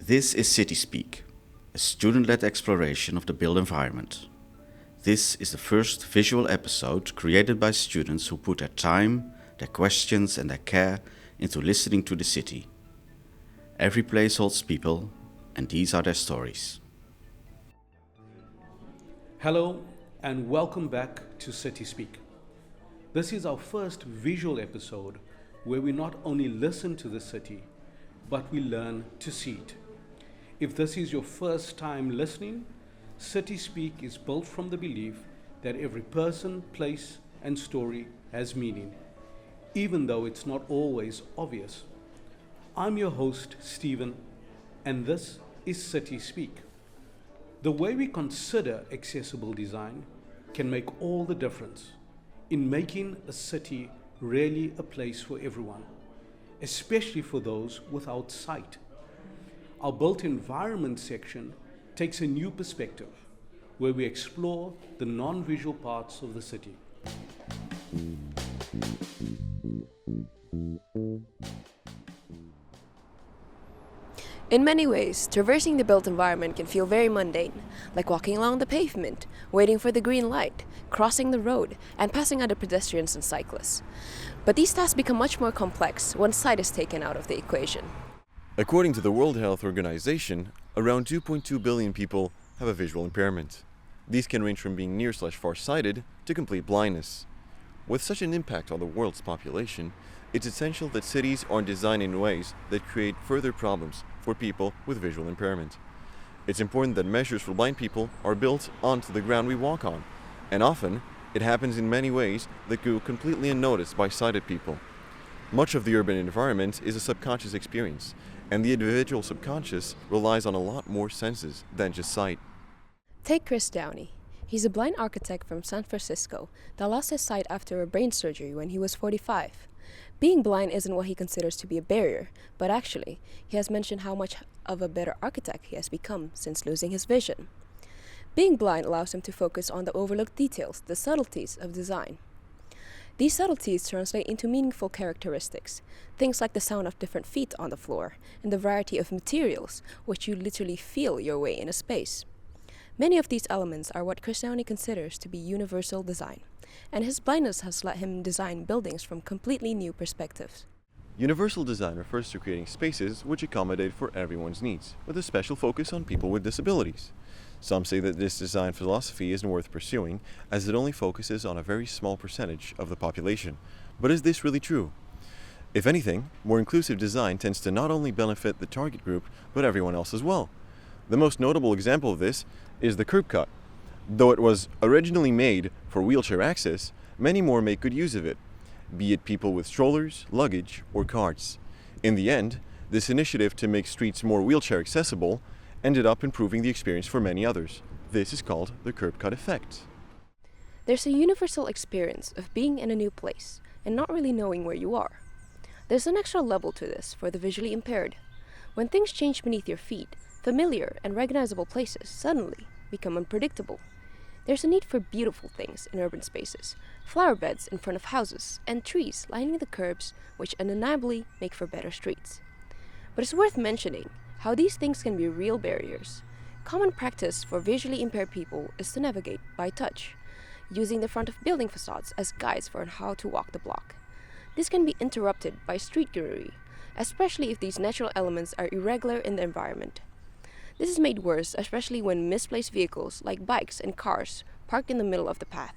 This is CitySpeak, a student-led exploration of the built environment. This is the first visual episode created by students who put their time, their questions and their care into listening to the city. Every place holds people, and these are their stories. Hello and welcome back to CitySpeak. This is our first visual episode where we not only listen to the city, but we learn to see it. If this is your first time listening, CitySpeak is built from the belief that every person, place, and story has meaning, even though it's not always obvious. I'm your host, Stephen, and this is CitySpeak. The way we consider accessible design can make all the difference in making a city really a place for everyone, especially for those without sight. Our built environment section takes a new perspective where we explore the non-visual parts of the city. In many ways, traversing the built environment can feel very mundane, like walking along the pavement, waiting for the green light, crossing the road, and passing other pedestrians and cyclists. But these tasks become much more complex once sight is taken out of the equation. According to the World Health Organization, around 2.2 billion people have a visual impairment. These can range from being near/far-sighted to complete blindness. With such an impact on the world's population, it's essential that cities are designed in ways that create further problems for people with visual impairment. It's important that measures for blind people are built onto the ground we walk on, and often it happens in many ways that go completely unnoticed by sighted people. Much of the urban environment is a subconscious experience, and the individual subconscious relies on a lot more senses than just sight. Take Chris Downey. He's a blind architect from San Francisco that lost his sight after a brain surgery when he was 45. Being blind isn't what he considers to be a barrier, but actually, he has mentioned how much of a better architect he has become since losing his vision. Being blind allows him to focus on the overlooked details, the subtleties of design. These subtleties translate into meaningful characteristics, things like the sound of different feet on the floor and the variety of materials, which you literally feel your way in a space. Many of these elements are what Chris Downey considers to be universal design, and his blindness has let him design buildings from completely new perspectives. Universal design refers to creating spaces which accommodate for everyone's needs, with a special focus on people with disabilities. Some say that this design philosophy isn't worth pursuing, as it only focuses on a very small percentage of the population. But is this really true? If anything, more inclusive design tends to not only benefit the target group, but everyone else as well. The most notable example of this is the curb cut. Though it was originally made for wheelchair access, many more make good use of it, be it people with strollers, luggage, or carts. In the end, this initiative to make streets more wheelchair accessible ended up improving the experience for many others. This is called the curb cut effect. There's a universal experience of being in a new place and not really knowing where you are. There's an extra level to this for the visually impaired. When things change beneath your feet, familiar and recognizable places suddenly become unpredictable. There's a need for beautiful things in urban spaces, flower beds in front of houses, and trees lining the curbs, which undeniably make for better streets. But it's worth mentioning how these things can be real barriers. Common practice for visually impaired people is to navigate by touch, using the front of building facades as guides for how to walk the block. This can be interrupted by street greenery, especially if these natural elements are irregular in the environment. This is made worse especially when misplaced vehicles like bikes and cars parked in the middle of the path.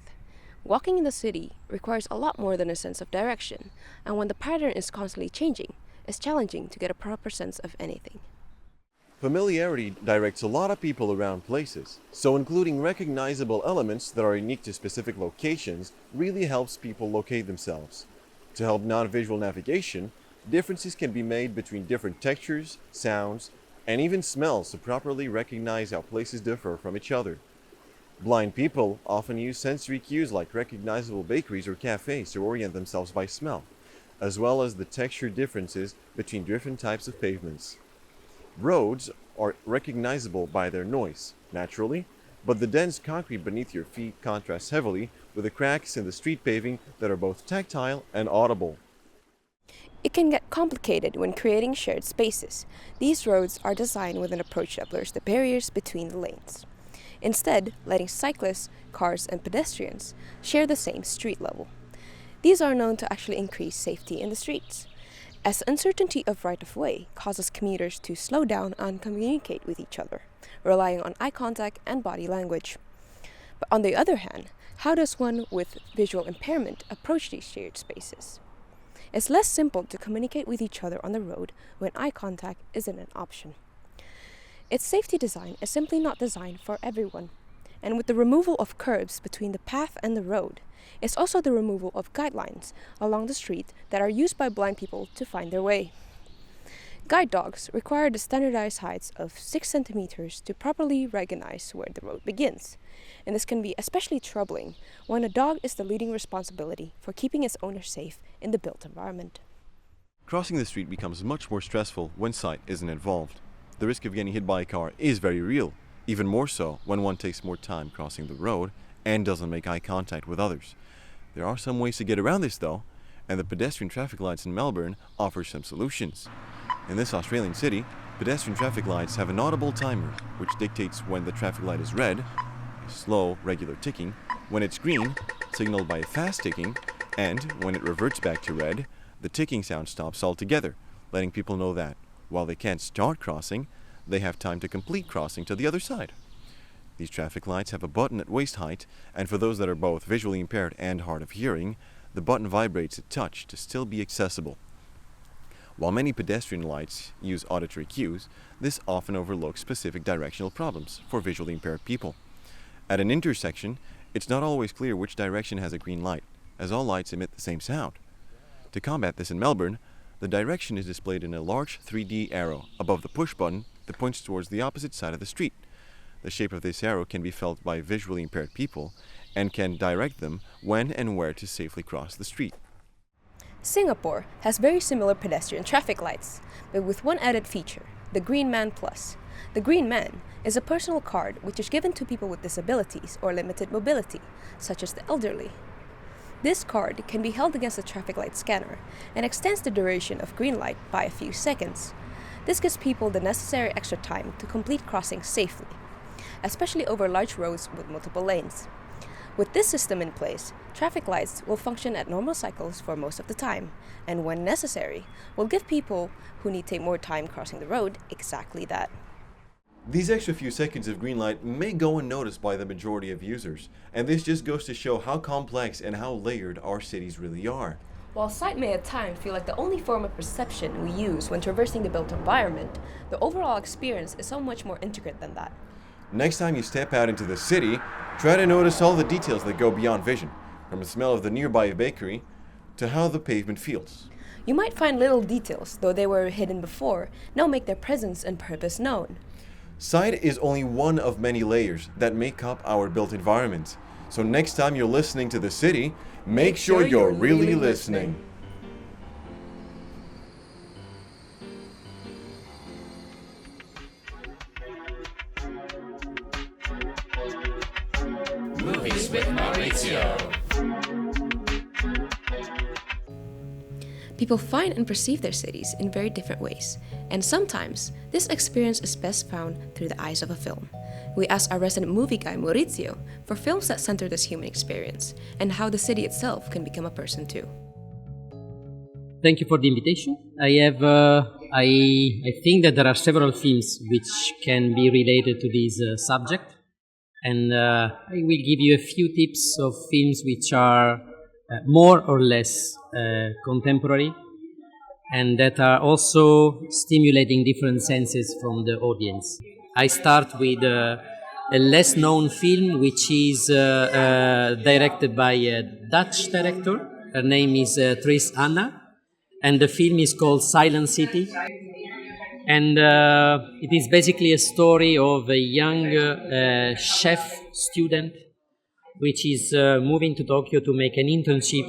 Walking in the city requires a lot more than a sense of direction, and when the pattern is constantly changing, it's challenging to get a proper sense of anything. Familiarity directs a lot of people around places, so including recognizable elements that are unique to specific locations really helps people locate themselves. To help non-visual navigation, differences can be made between different textures, sounds, and even smells to properly recognize how places differ from each other. Blind people often use sensory cues like recognizable bakeries or cafes to orient themselves by smell, as well as the texture differences between different types of pavements. Roads are recognizable by their noise, naturally, but the dense concrete beneath your feet contrasts heavily with the cracks in the street paving that are both tactile and audible. It can get complicated when creating shared spaces. These roads are designed with an approach that blurs the barriers between the lanes, instead letting cyclists, cars, and pedestrians share the same street level. These are known to actually increase safety in the streets, as uncertainty of right-of-way causes commuters to slow down and communicate with each other, relying on eye contact and body language. But on the other hand, how does one with visual impairment approach these shared spaces? It's less simple to communicate with each other on the road when eye contact isn't an option. Its safety design is simply not designed for everyone, and with the removal of curbs between the path and the road, it's also the removal of guidelines along the street that are used by blind people to find their way. Guide dogs require the standardized heights of 6 centimeters to properly recognize where the road begins, and this can be especially troubling when a dog is the leading responsibility for keeping its owner safe in the built environment. Crossing the street becomes much more stressful when sight isn't involved. The risk of getting hit by a car is very real, even more so when one takes more time crossing the road and doesn't make eye contact with others. There are some ways to get around this though, and the pedestrian traffic lights in Melbourne offer some solutions. In this Australian city, pedestrian traffic lights have an audible timer which dictates when the traffic light is red, a slow, regular ticking, when it's green, signaled by a fast ticking, and when it reverts back to red, the ticking sound stops altogether, letting people know that, while they can't start crossing, they have time to complete crossing to the other side. These traffic lights have a button at waist height, and for those that are both visually impaired and hard of hearing, the button vibrates at touch to still be accessible. While many pedestrian lights use auditory cues, this often overlooks specific directional problems for visually impaired people. At an intersection, it's not always clear which direction has a green light, as all lights emit the same sound. To combat this in Melbourne, the direction is displayed in a large 3D arrow above the push button that points towards the opposite side of the street. The shape of this arrow can be felt by visually impaired people and can direct them when and where to safely cross the street. Singapore has very similar pedestrian traffic lights, but with one added feature, the Green Man Plus. The Green Man is a personal card which is given to people with disabilities or limited mobility, such as the elderly. This card can be held against a traffic light scanner and extends the duration of green light by a few seconds. This gives people the necessary extra time to complete crossing safely, especially over large roads with multiple lanes. With this system in place, traffic lights will function at normal cycles for most of the time, and when necessary, will give people who need to take more time crossing the road exactly that. These extra few seconds of green light may go unnoticed by the majority of users, and this just goes to show how complex and how layered our cities really are. While sight may at times feel like the only form of perception we use when traversing the built environment, the overall experience is so much more intricate than that. Next time you step out into the city, try to notice all the details that go beyond vision, from the smell of the nearby bakery to how the pavement feels. You might find little details, though they were hidden before, now make their presence and purpose known. Sight is only one of many layers that make up our built environment. So next time you're listening to the city, make sure you're really listening. Movies with Maurizio. People find and perceive their cities in very different ways, and sometimes this experience is best found through the eyes of a film. We asked our resident movie guy Maurizio for films that center this human experience and how the city itself can become a person too. Thank you for the invitation. I think that there are several films which can be related to this subject, and I will give you a few tips of films which are more or less contemporary and that are also stimulating different senses from the audience. I start with a less known film which is directed by a Dutch director. Her name is Tris Anna, and the film is called Silent City. And it is basically a story of a young chef student which is moving to Tokyo to make an internship,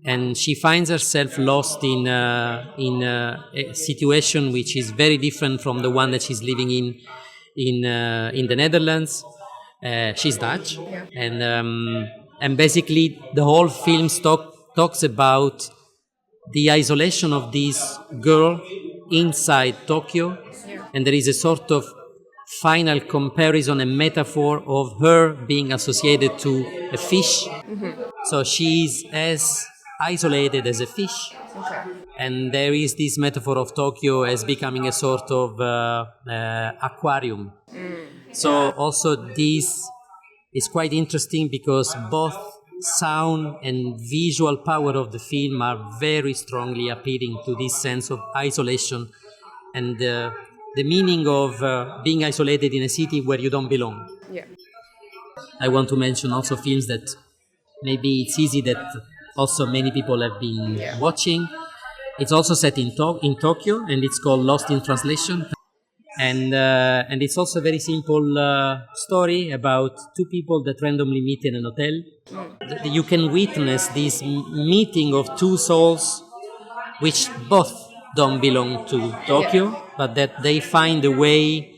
and she finds herself lost in a situation which is very different from the one that she's living in the Netherlands. She's Dutch, and basically the whole film talks about the isolation of this girl inside Tokyo, and there is a sort of final comparison and metaphor of her being associated to a fish. So she's as isolated as a fish. And there is this metaphor of Tokyo as becoming a sort of aquarium. So also this is quite interesting because both sound and visual power of the film are very strongly appealing to this sense of isolation and the meaning of being isolated in a city where you don't belong. Yeah. I want to mention also films that maybe it's easy that also many people have been watching. It's also set in Tokyo, and it's called Lost in Translation. And it's also a very simple story about two people that randomly meet in an hotel. You can witness this meeting of two souls which both don't belong to Tokyo, but that they find a way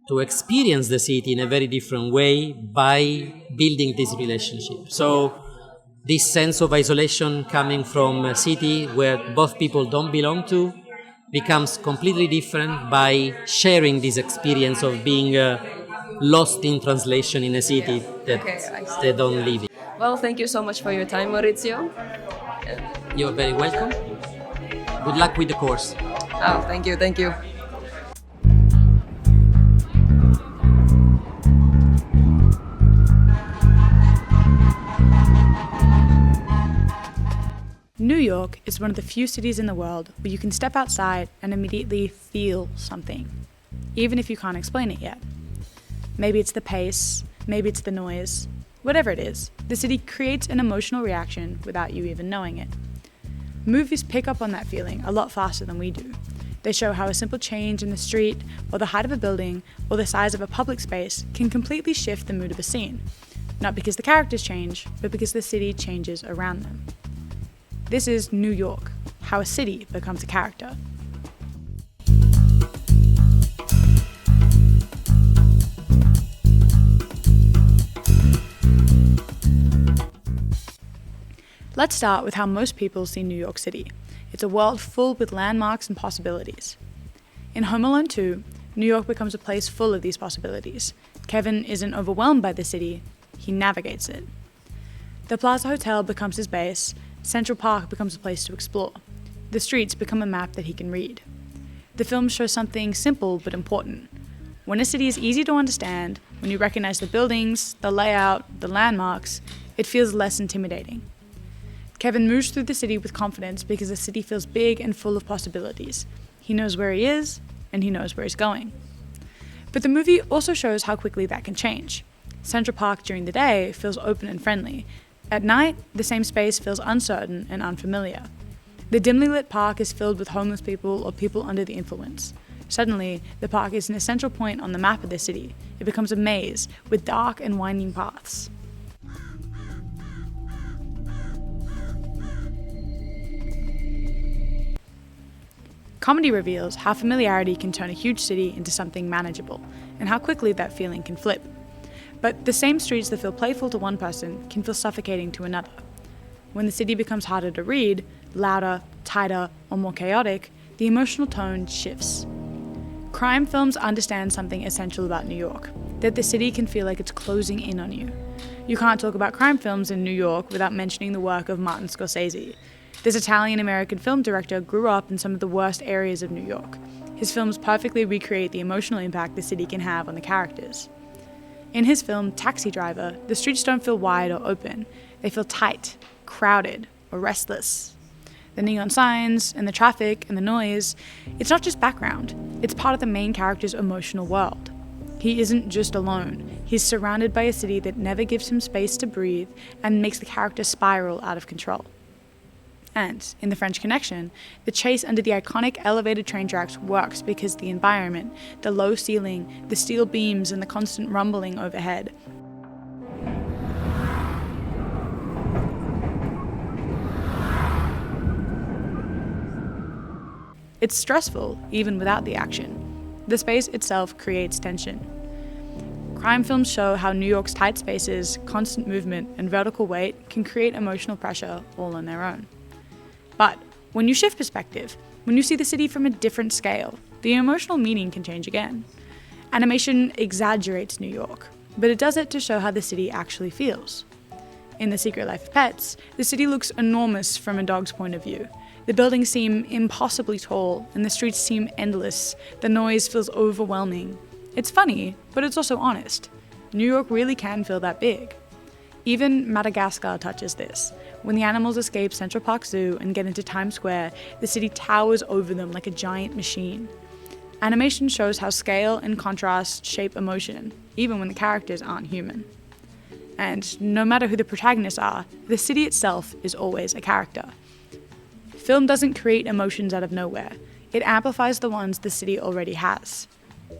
to experience the city in a very different way by building this relationship. So this sense of isolation coming from a city where both people don't belong to becomes completely different by sharing this experience of being lost in translation in a city that they don't live in. Well, thank you so much for your time, Maurizio. You're very welcome. Good luck with the course. Oh, thank you, thank you. New York is one of the few cities in the world where you can step outside and immediately feel something, even if you can't explain it yet. Maybe it's the pace, maybe it's the noise. Whatever it is, the city creates an emotional reaction without you even knowing it. Movies pick up on that feeling a lot faster than we do. They show how a simple change in the street, or the height of a building, or the size of a public space can completely shift the mood of a scene. Not because the characters change, but because the city changes around them. This is New York, how a city becomes a character. Let's start with how most people see New York City. It's a world full with landmarks and possibilities. In Home Alone 2, New York becomes a place full of these possibilities. Kevin isn't overwhelmed by the city, he navigates it. The Plaza Hotel becomes his base, Central Park becomes a place to explore. The streets become a map that he can read. The film shows something simple but important. When a city is easy to understand, when you recognize the buildings, the layout, the landmarks, it feels less intimidating. Kevin moves through the city with confidence because the city feels big and full of possibilities. He knows where he is, and he knows where he's going. But the movie also shows how quickly that can change. Central Park during the day feels open and friendly. At night, the same space feels uncertain and unfamiliar. The dimly lit park is filled with homeless people or people under the influence. Suddenly, the park is an essential point on the map of the city. It becomes a maze with dark and winding paths. Comedy reveals how familiarity can turn a huge city into something manageable, and how quickly that feeling can flip. But the same streets that feel playful to one person can feel suffocating to another. When the city becomes harder to read, louder, tighter, or more chaotic, the emotional tone shifts. Crime films understand something essential about New York, that the city can feel like it's closing in on you. You can't talk about crime films in New York without mentioning the work of Martin Scorsese. This Italian-American film director grew up in some of the worst areas of New York. His films perfectly recreate the emotional impact the city can have on the characters. In his film Taxi Driver, the streets don't feel wide or open. They feel tight, crowded, or restless. The neon signs, and the traffic, and the noise, it's not just background. It's part of the main character's emotional world. He isn't just alone. He's surrounded by a city that never gives him space to breathe and makes the character spiral out of control. And, in The French Connection, the chase under the iconic elevated train tracks works because the environment, the low ceiling, the steel beams, and the constant rumbling overhead. It's stressful, even without the action. The space itself creates tension. Crime films show how New York's tight spaces, constant movement, and vertical weight can create emotional pressure all on their own. But When you shift perspective, when you see the city from a different scale, the emotional meaning can change again. Animation exaggerates New York, but it does it to show how the city actually feels. In The Secret Life of Pets, the city looks enormous from a dog's point of view. The buildings seem impossibly tall, and the streets seem endless. The noise feels overwhelming. It's funny, but it's also honest. New York really can feel that big. Even Madagascar touches this. When the animals escape Central Park Zoo and get into Times Square, the city towers over them like a giant machine. Animation shows how scale and contrast shape emotion, even when the characters aren't human. And no matter who the protagonists are, the city itself is always a character. Film doesn't create emotions out of nowhere. It amplifies the ones the city already has.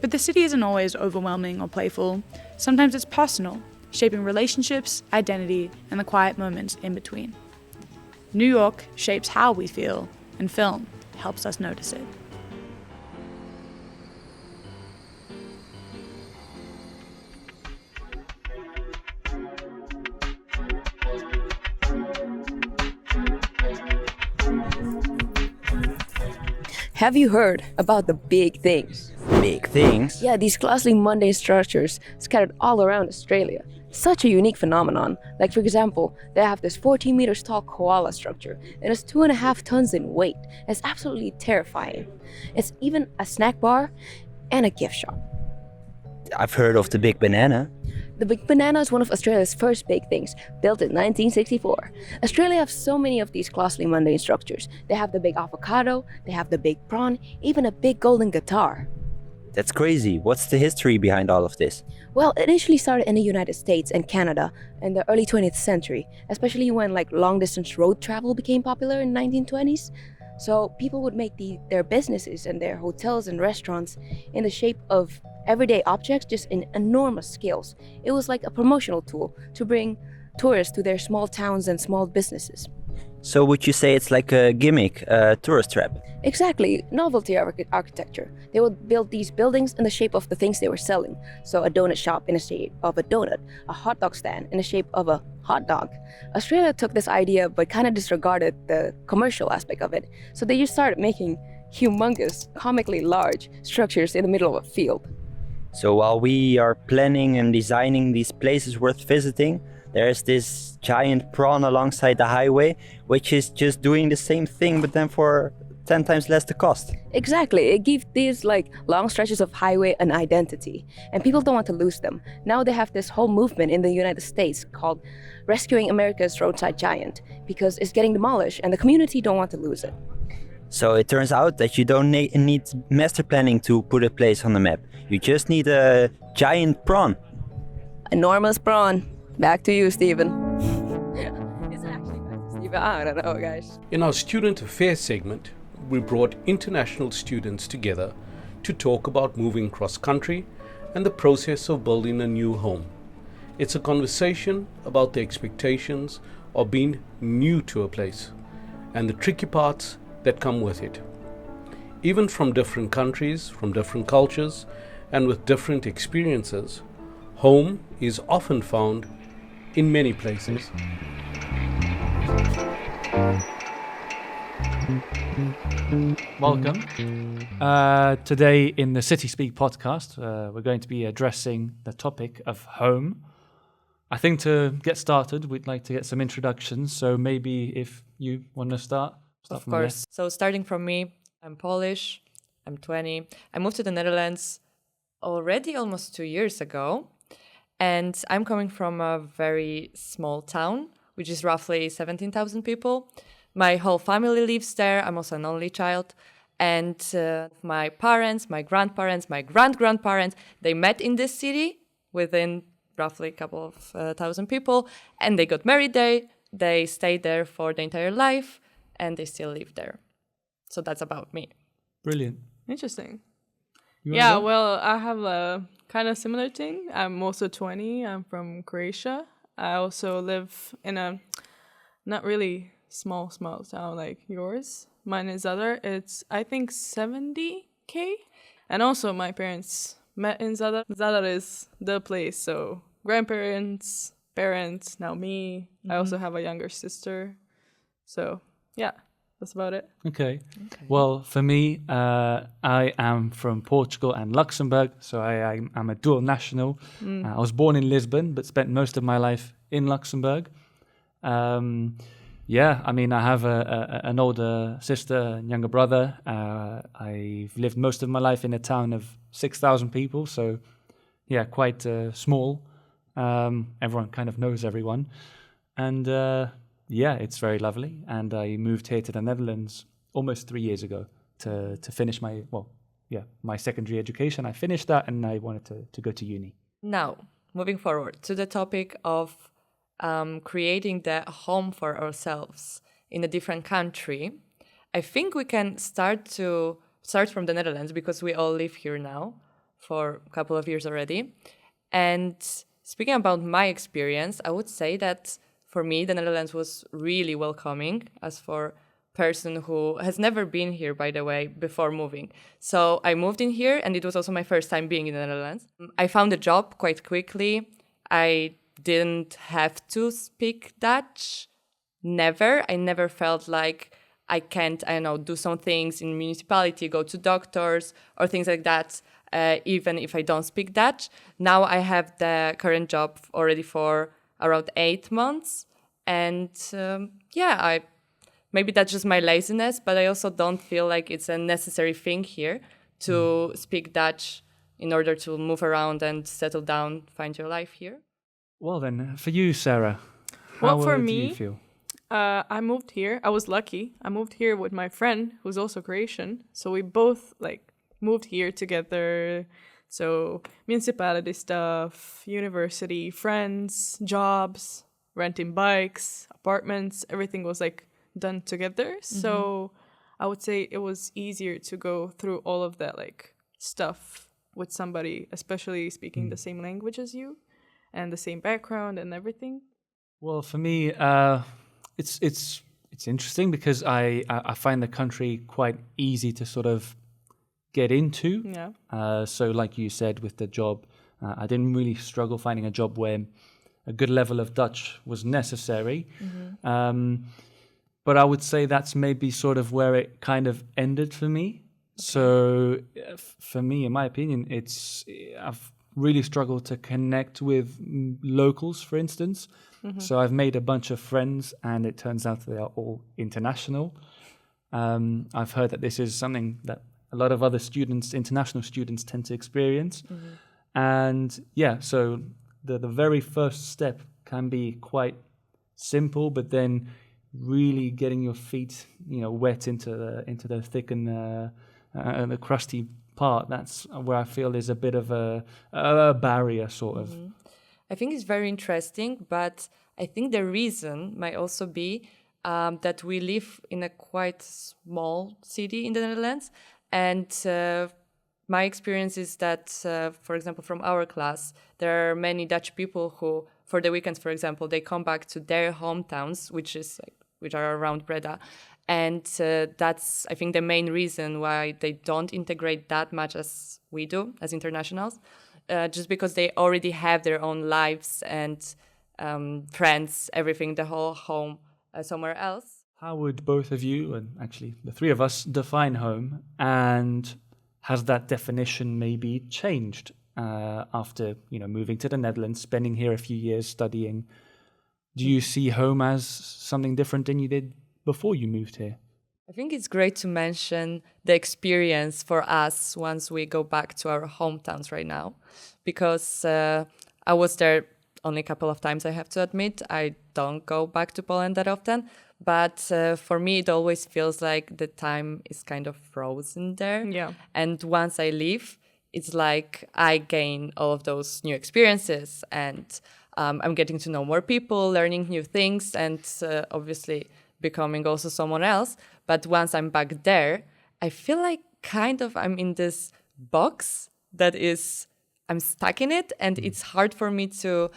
But the city isn't always overwhelming or playful. Sometimes it's personal, shaping relationships, identity, and the quiet moments in between. New York shapes how we feel, and film helps us notice it. Have you heard about the big things? Big things? Yeah, these ghastly mundane structures scattered all around Australia. Such a unique phenomenon. Like, for example, they have this 14 meters tall koala structure and it's 2.5 tons in weight. It's absolutely terrifying. It's even a snack bar and a gift shop. I've heard of the big banana. The Big Banana is one of Australia's first big things, built in 1964. Australia has so many of these ghastly mundane structures. They have the big avocado, they have the big prawn, even a big golden guitar. That's crazy. What's the history behind all of this? Well, it initially started in the United States and Canada in the early 20th century, especially when long-distance road travel became popular in the 1920s. So people would make their businesses and their hotels and restaurants in the shape of everyday objects, just in enormous scales. It was like a promotional tool to bring tourists to their small towns and small businesses. So would you say it's like a gimmick, a tourist trap? Exactly, novelty architecture. They would build these buildings in the shape of the things they were selling. So a donut shop in the shape of a donut, a hot dog stand in the shape of a hot dog. Australia took this idea but kind of disregarded the commercial aspect of it. So they just started making humongous, comically large structures in the middle of a field. So while we are planning and designing these places worth visiting, there's this giant prawn alongside the highway, which is just doing the same thing, but then for 10 times less the cost. Exactly, it gives these long stretches of highway an identity, and people don't want to lose them. Now they have this whole movement in the United States called Rescuing America's Roadside Giant, because it's getting demolished and the community don't want to lose it. So it turns out that you don't need master planning to put a place on the map. You just need a giant prawn. Enormous prawn. Back to you, Stephen. Is it actually back to Stephen? I don't know, guys. In our student affairs segment, we brought international students together to talk about moving cross-country and the process of building a new home. It's a conversation about the expectations of being new to a place and the tricky parts that come with it. Even from different countries, from different cultures, and with different experiences, home is often found in many places. Welcome. Today in the CitySpeak podcast, we're going to be addressing the topic of home. I think to get started, we'd like to get some introductions. So maybe if you want to start Of from course. So starting from me, I'm Polish, I'm 20. I moved to the Netherlands already almost 2 years ago. And I'm coming from a very small town, which is roughly 17,000 people. My whole family lives there. I'm also an only child. And my parents, my grandparents, my grand-grandparents, they met in this city within roughly a couple of thousand people. And they got married there. They stayed there for their entire life. And they still live there. So that's about me. Brilliant. Interesting. You Yeah, wanna go? well, I have a kind of similar thing. I'm also 20. I'm from Croatia. I also live in a not really small town like yours. Mine is Zadar. It's, I think, 70K. And also my parents met in Zadar. Zadar is the place. So grandparents, parents, now me. I also have a younger sister. So, yeah, That's about it. Okay. Well, for me, I am from Portugal and Luxembourg, so I'm a dual national. I was born in Lisbon, but spent most of my life in Luxembourg. Yeah, I mean, I have an older sister and younger brother. I've lived most of my life in a town of 6,000 people, so yeah, quite small. Everyone kind of knows everyone. And yeah, it's very lovely. And I moved here to the Netherlands almost 3 years ago to finish my secondary education. I finished that and I wanted to go to uni. Now, moving forward to the topic of creating the home for ourselves in a different country, I think we can start from the Netherlands because we all live here now for a couple of years already. And speaking about my experience, I would say that for me, the Netherlands was really welcoming as for person who has never been here, by the way, before moving. So I moved in here and it was also my first time being in the Netherlands. I found a job quite quickly. I didn't have to speak Dutch. Never. I never felt like I can't, do some things in municipality, go to doctors or things like that, even if I don't speak Dutch. Now I have the current job already for around 8 months. And maybe that's just my laziness, but I also don't feel like it's a necessary thing here to speak Dutch in order to move around and settle down, find your life here. Well then, for you, Sarah, Well, how for do me, you feel? I moved here. I was lucky. I moved here with my friend who's also Croatian. So we both moved here together. So municipality stuff, university, friends, jobs, renting bikes, apartments, everything was done together. So I would say it was easier to go through all of that stuff with somebody, especially speaking the same language as you and the same background and everything. Well, for me, it's interesting because I find the country quite easy to sort of get into. Yeah. So like you said with the job, I didn't really struggle finding a job where a good level of Dutch was necessary. But I would say that's maybe sort of where it kind of ended for me. So for me, in my opinion, I've really struggled to connect with locals, for instance. So I've made a bunch of friends and it turns out they are all international. I've heard that this is something that a lot of other students, international students, tend to experience. And yeah, so the very first step can be quite simple, but then really getting your feet, wet into the thick and the crusty part, that's where I feel is a bit of a barrier, sort of. I think it's very interesting, but I think the reason might also be that we live in a quite small city in the Netherlands. And my experience is that, for example, from our class, there are many Dutch people who, for the weekends, for example, they come back to their hometowns, which are around Breda. And that's, I think, the main reason why they don't integrate that much as we do, as internationals, just because they already have their own lives and friends, everything, the whole home somewhere else. How would both of you, and actually the three of us, define home? And has that definition maybe changed after moving to the Netherlands, spending here a few years studying? Do you see home as something different than you did before you moved here? I think it's great to mention the experience for us once we go back to our hometowns right now, because I was there only a couple of times, I have to admit. I don't go back to Poland that often, but for me it always feels like the time is kind of frozen there. Yeah. And once I leave, it's like I gain all of those new experiences, and I'm getting to know more people, learning new things, and obviously becoming also someone else. But once I'm back there, I feel like kind of I'm in this box that is, I'm stuck in it, and it's hard for me to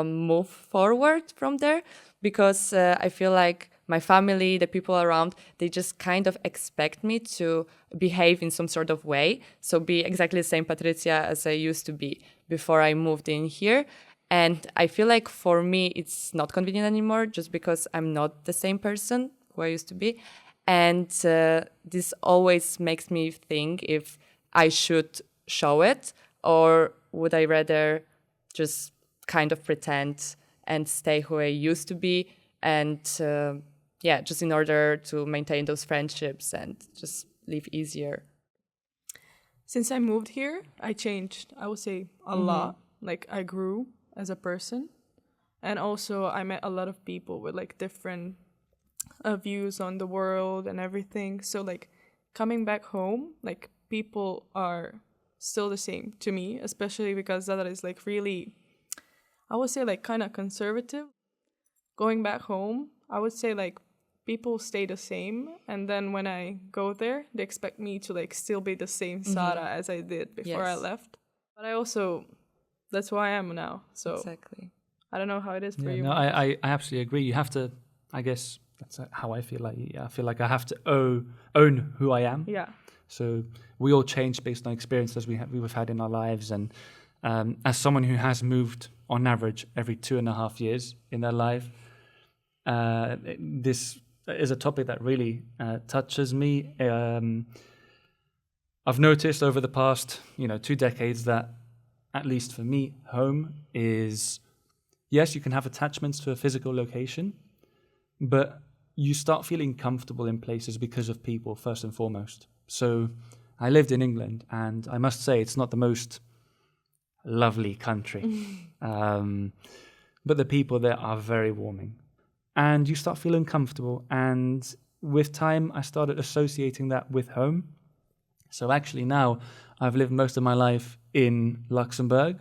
move forward from there, because I feel like my family, the people around, they just kind of expect me to behave in some sort of way. So be exactly the same Patricia as I used to be before I moved in here. And I feel like for me, it's not convenient anymore, just because I'm not the same person who I used to be. And this always makes me think if I should show it, or would I rather just kind of pretend and stay who I used to be, and just in order to maintain those friendships and just live easier. Since I moved here, I changed, I would say, a lot. Like, I grew as a person. And also, I met a lot of people with, like, different views on the world and everything. So, like, coming back home, like, people are still the same to me, especially because that is, like, really, I would say, like, kind of conservative. Going back home, I would say, like, people stay the same, and then when I go there, they expect me to like still be the same Sara as I did before I left. But I also, that's who I am now. So exactly, I don't know how it is for you. No, I absolutely agree. You have to, I guess that's how I feel. Like I feel like I have to own who I am. Yeah. So we all change based on experiences we've had in our lives, and as someone who has moved on average every 2.5 years in their life, this is a topic that really touches me. I've noticed over the past, 2 decades that, at least for me, home is, yes, you can have attachments to a physical location, but you start feeling comfortable in places because of people, first and foremost. So I lived in England, and I must say it's not the most lovely country, but the people there are very warming. And you start feeling comfortable. And with time, I started associating that with home. So actually now, I've lived most of my life in Luxembourg.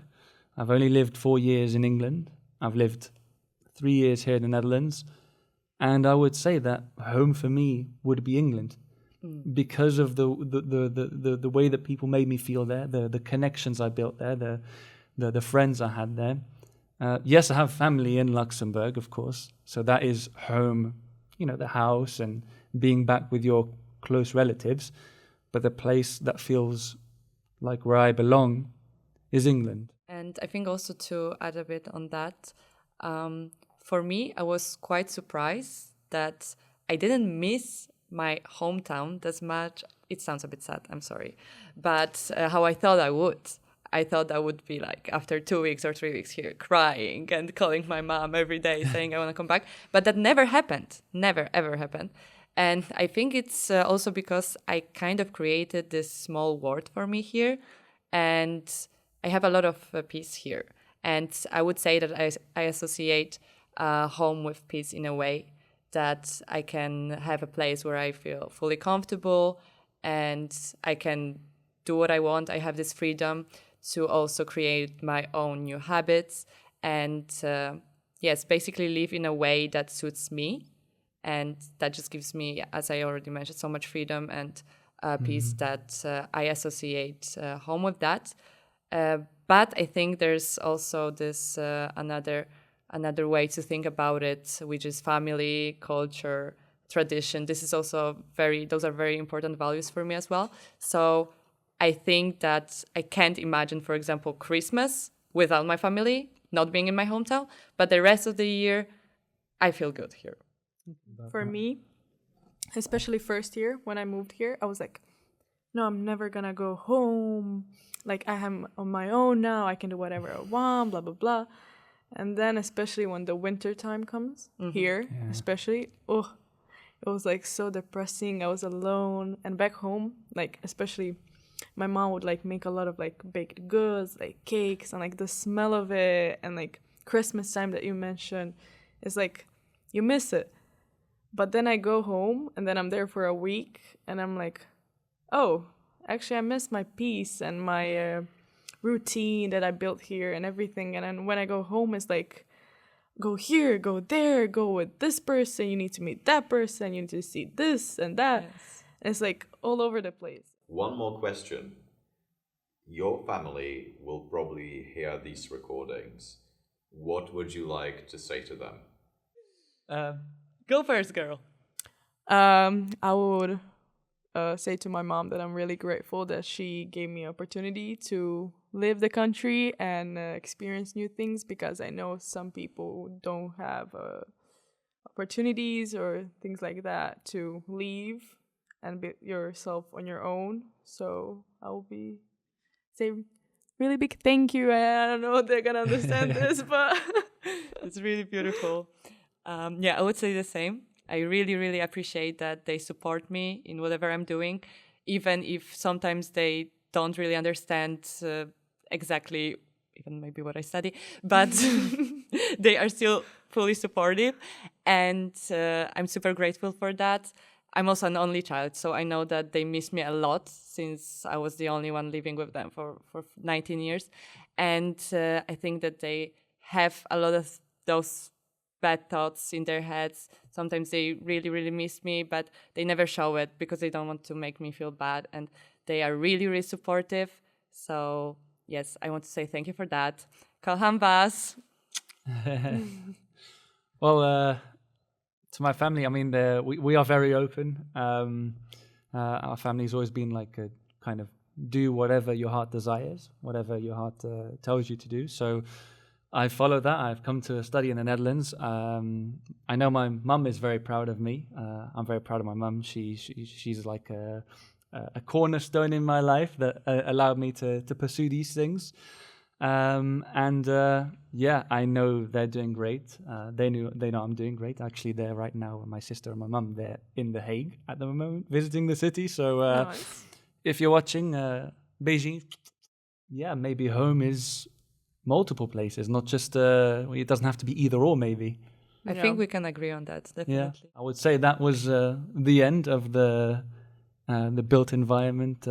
I've only lived 4 years in England. I've lived 3 years here in the Netherlands. And I would say that home for me would be England, because of the way that people made me feel there, the connections I built there, the friends I had there. Yes, I have family in Luxembourg, of course. So that is home, the house and being back with your close relatives. But the place that feels like where I belong is England. And I think also to add a bit on that, for me, I was quite surprised that I didn't miss my hometown as much. It sounds a bit sad, I'm sorry. But how I thought I would. I thought I would be like after 2 weeks or 3 weeks here crying and calling my mom every day saying I want to come back. But that never happened. Never, ever happened. And I think it's also because I kind of created this small world for me here. And I have a lot of peace here. And I would say that I associate home with peace in a way that I can have a place where I feel fully comfortable and I can do what I want. I have this freedom to also create my own new habits and basically live in a way that suits me, and that just gives me, as I already mentioned, so much freedom and peace that I associate home with that. But I think there's also this another way to think about it, which is family, culture, tradition. This is also those are very important values for me as well. So I think that I can't imagine, for example, Christmas without my family, not being in my hometown, but the rest of the year, I feel good here. For me, especially first year when I moved here, I was like, no, I'm never gonna go home. Like, I am on my own now, I can do whatever I want, blah, blah, blah. And then especially when the winter time comes here, especially, it was like so depressing. I was alone. And back home, like, especially my mom would like make a lot of like baked goods, like cakes, and like the smell of it, and like Christmas time that you mentioned, is like you miss it. But then I go home and then I'm there for a week and I'm like, oh, actually I miss my peace and my routine that I built here and everything. And then when I go home, it's like, go here, go there, go with this person, you need to meet that person, you need to see this and that. Yes. And it's like all over the place. One more question. Your family will probably hear these recordings. What would you like to say to them? Go first, girl. I would say to my mom that I'm really grateful that she gave me opportunity to live the country and experience new things, because I know some people don't have opportunities or things like that to leave and be yourself on your own. So I will be say really big thank you. I don't know if they're gonna understand this, but It's really beautiful. I would say the same. I really, really appreciate that they support me in whatever I'm doing, even if sometimes they don't really understand exactly, even maybe what I study, but they are still fully supportive, and I'm super grateful for that. I'm also an only child, so I know that they miss me a lot since I was the only one living with them for 19 years. And I think that they have a lot of those bad thoughts in their heads. Sometimes they really, really miss me, but they never show it because they don't want to make me feel bad. And they are really, really supportive. So, yes, I want to say thank you for that. Kocham was. Well, to my family, I mean, we are very open. Our family's always been like a kind of do whatever your heart desires, whatever your heart tells you to do. So I follow that. I've come to study in the Netherlands. I know my mum is very proud of me. I'm very proud of my mum. She's like a cornerstone in my life that allowed me to pursue these things. I know they're doing great. They know I'm doing great. Actually, they're right now, my sister and my mum, they're in The Hague at the moment, visiting the city. So nice. If you're watching Beijing, maybe home is multiple places, not just, it doesn't have to be either or, maybe. I think we can agree on that, definitely. Yeah, I would say that was the end of the built environment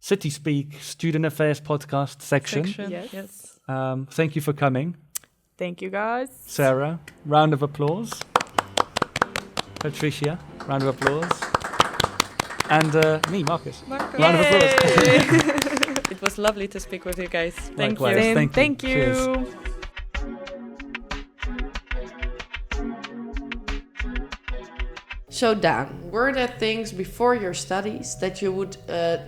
CitySpeak Student Affairs podcast section. Yes. Thank you for coming. Thank you, guys. Sarah, round of applause. Patricia, round of applause. And me, Marcus. Round of applause. It was lovely to speak with you guys. Thank Likewise. you. Thank you. Cheers. So Dan, were there things before your studies that you would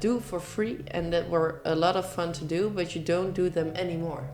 do for free and that were a lot of fun to do, but you don't do them anymore?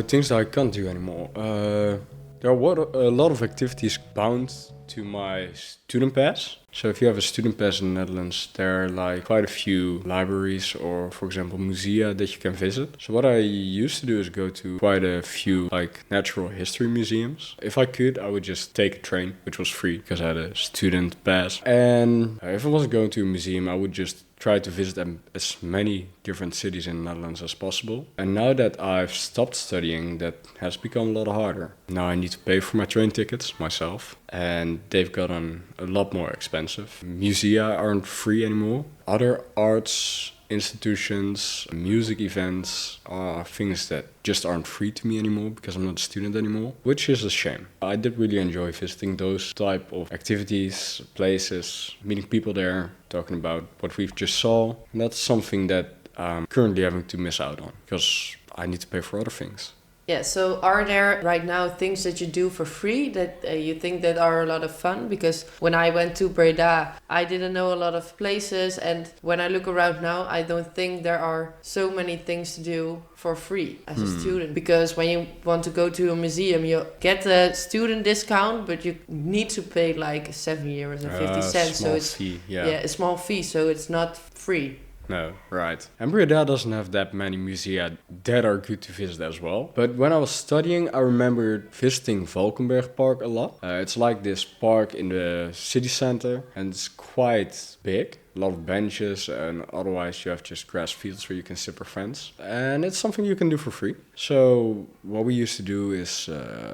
Things that I can't do anymore. There are a lot of activities bound to my student pass. So if you have a student pass in the Netherlands, there are like quite a few libraries or, for example, musea that you can visit. So what I used to do is go to quite a few like natural history museums. If I could, I would just take a train, which was free because I had a student pass. And if I wasn't going to a museum, I would just try to visit as many different cities in the Netherlands as possible. And now that I've stopped studying, that has become a lot harder. Now I need to pay for my train tickets myself, and they've gotten a lot more expensive. Musea aren't free anymore. Other arts institutions, music events are things that just aren't free to me anymore because I'm not a student anymore, which is a shame. I did really enjoy visiting those type of activities, places, meeting people there, talking about what we've just saw. And that's something that I'm currently having to miss out on because I need to pay for other things. Yeah, so are there right now things that you do for free that you think that are a lot of fun? Because when I went to Breda, I didn't know a lot of places. And when I look around now, I don't think there are so many things to do for free as a student. Because when you want to go to a museum, you get a student discount, but you need to pay like €7.50. So it's fee, a small fee, so it's not free. No, right. And Breda doesn't have that many musea that are good to visit as well. But when I was studying, I remember visiting Valkenberg Park a lot. It's like this park in the city center, and it's quite big. A lot of benches, and otherwise you have just grass fields where you can sit with friends. And it's something you can do for free. So what we used to do is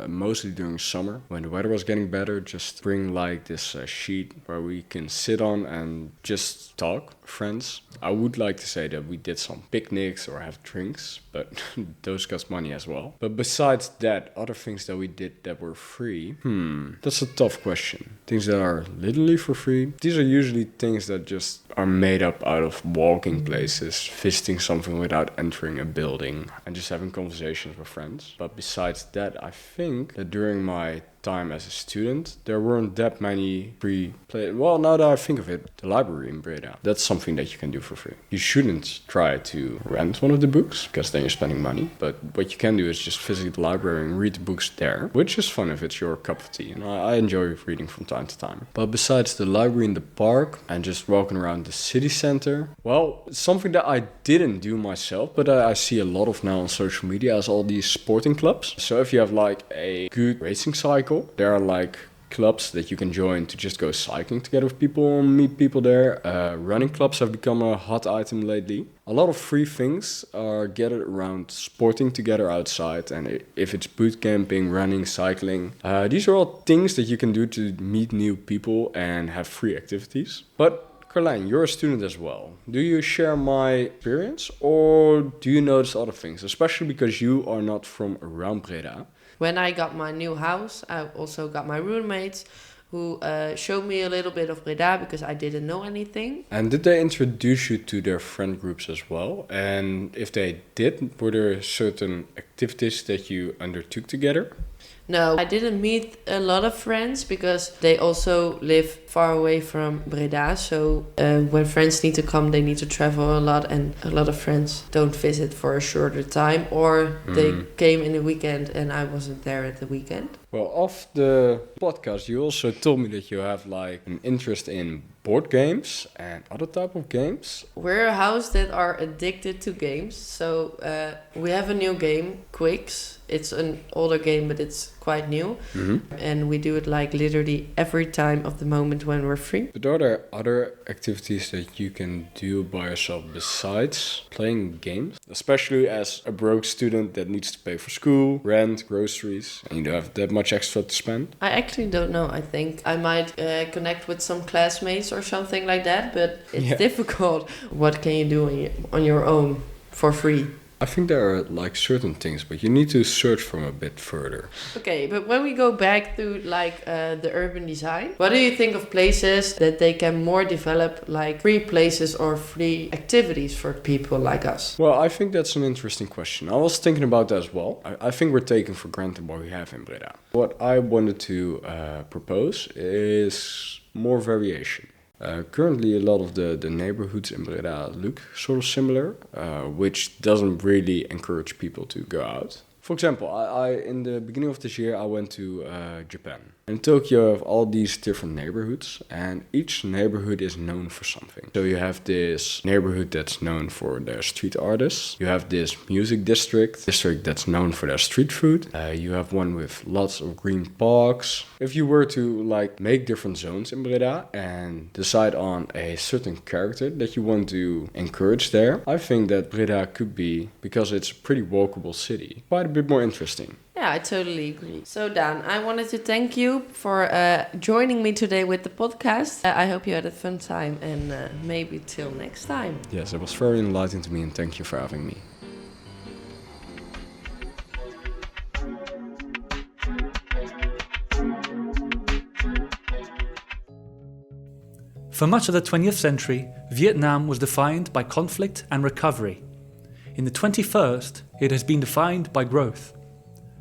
mostly during summer, when the weather was getting better, just bring like this sheet where we can sit on and just talk, friends. I would like to say that we did some picnics or have drinks, but those cost money as well. But besides that, other things that we did that were free, that's a tough question. Things that are literally for free, these are usually things that just are made up out of walking places, visiting something without entering a building, and just having conversations with friends. But besides that, I think that during my time as a student, there weren't that many free places. Well, now that I think of it, the library in Breda, that's something that you can do for free. You shouldn't try to rent one of the books, because then you're spending money. But what you can do is just visit the library and read the books there, which is fun if it's your cup of tea. And I enjoy reading from time to time. But besides the library in the park and just walking around the city center, well, it's something that I didn't do myself, but I see a lot of now on social media as all these sporting clubs. So if you have like a good racing cycle, there are like clubs that you can join to just go cycling together with people and meet people there. Running clubs have become a hot item lately. A lot of free things are gathered around sporting together outside, and if it's boot camping, running, cycling, these are all things that you can do to meet new people and have free activities. But Carlijn, you're a student as well. Do you share my experience, or do you notice other things, especially because you are not from around Breda? When I got my new house, I also got my roommates who showed me a little bit of Breda because I didn't know anything. And did they introduce you to their friend groups as well? And if they did, were there certain activities that you undertook together? No, I didn't meet a lot of friends because they also live far away from Breda. So when friends need to come, they need to travel a lot, and a lot of friends don't visit for a shorter time, or they came in the weekend and I wasn't there at the weekend. Well, off the podcast, you also told me that you have like an interest in board games and other type of games. We're a house that are addicted to games. So we have a new game, Quicks. It's an older game, but it's quite new. And we do it like literally every time of the moment when we're free. But are there other activities that you can do by yourself besides playing games? Especially as a broke student that needs to pay for school, rent, groceries, and you don't have that much extra to spend? I actually don't know. I think I might connect with some classmates or something like that, but it's difficult. What can you do on your own for free? I think there are like certain things, but you need to search from a bit further. Okay, but when we go back to like the urban design, what do you think of places that they can more develop like free places or free activities for people like us? Well, I think that's an interesting question. I was thinking about that as well. I think we're taking for granted what we have in Breda. What I wanted to propose is more variation. Currently, a lot of the neighborhoods in Breda look sort of similar, which doesn't really encourage people to go out. For example, I in the beginning of this year, I went to Japan. In Tokyo, you have all these different neighborhoods, and each neighborhood is known for something. So you have this neighborhood that's known for their street artists. You have this music district that's known for their street food. You have one with lots of green parks. If you were to like make different zones in Breda and decide on a certain character that you want to encourage there, I think that Breda could be, because it's a pretty walkable city, quite a bit more interesting. Yeah, I totally agree. So Dan, I wanted to thank you for joining me today with the podcast. I hope you had a fun time, and maybe till next time. Yes, it was very enlightening to me, and thank you for having me. For much of the 20th century, Vietnam was defined by conflict and recovery. In the 21st, it has been defined by growth.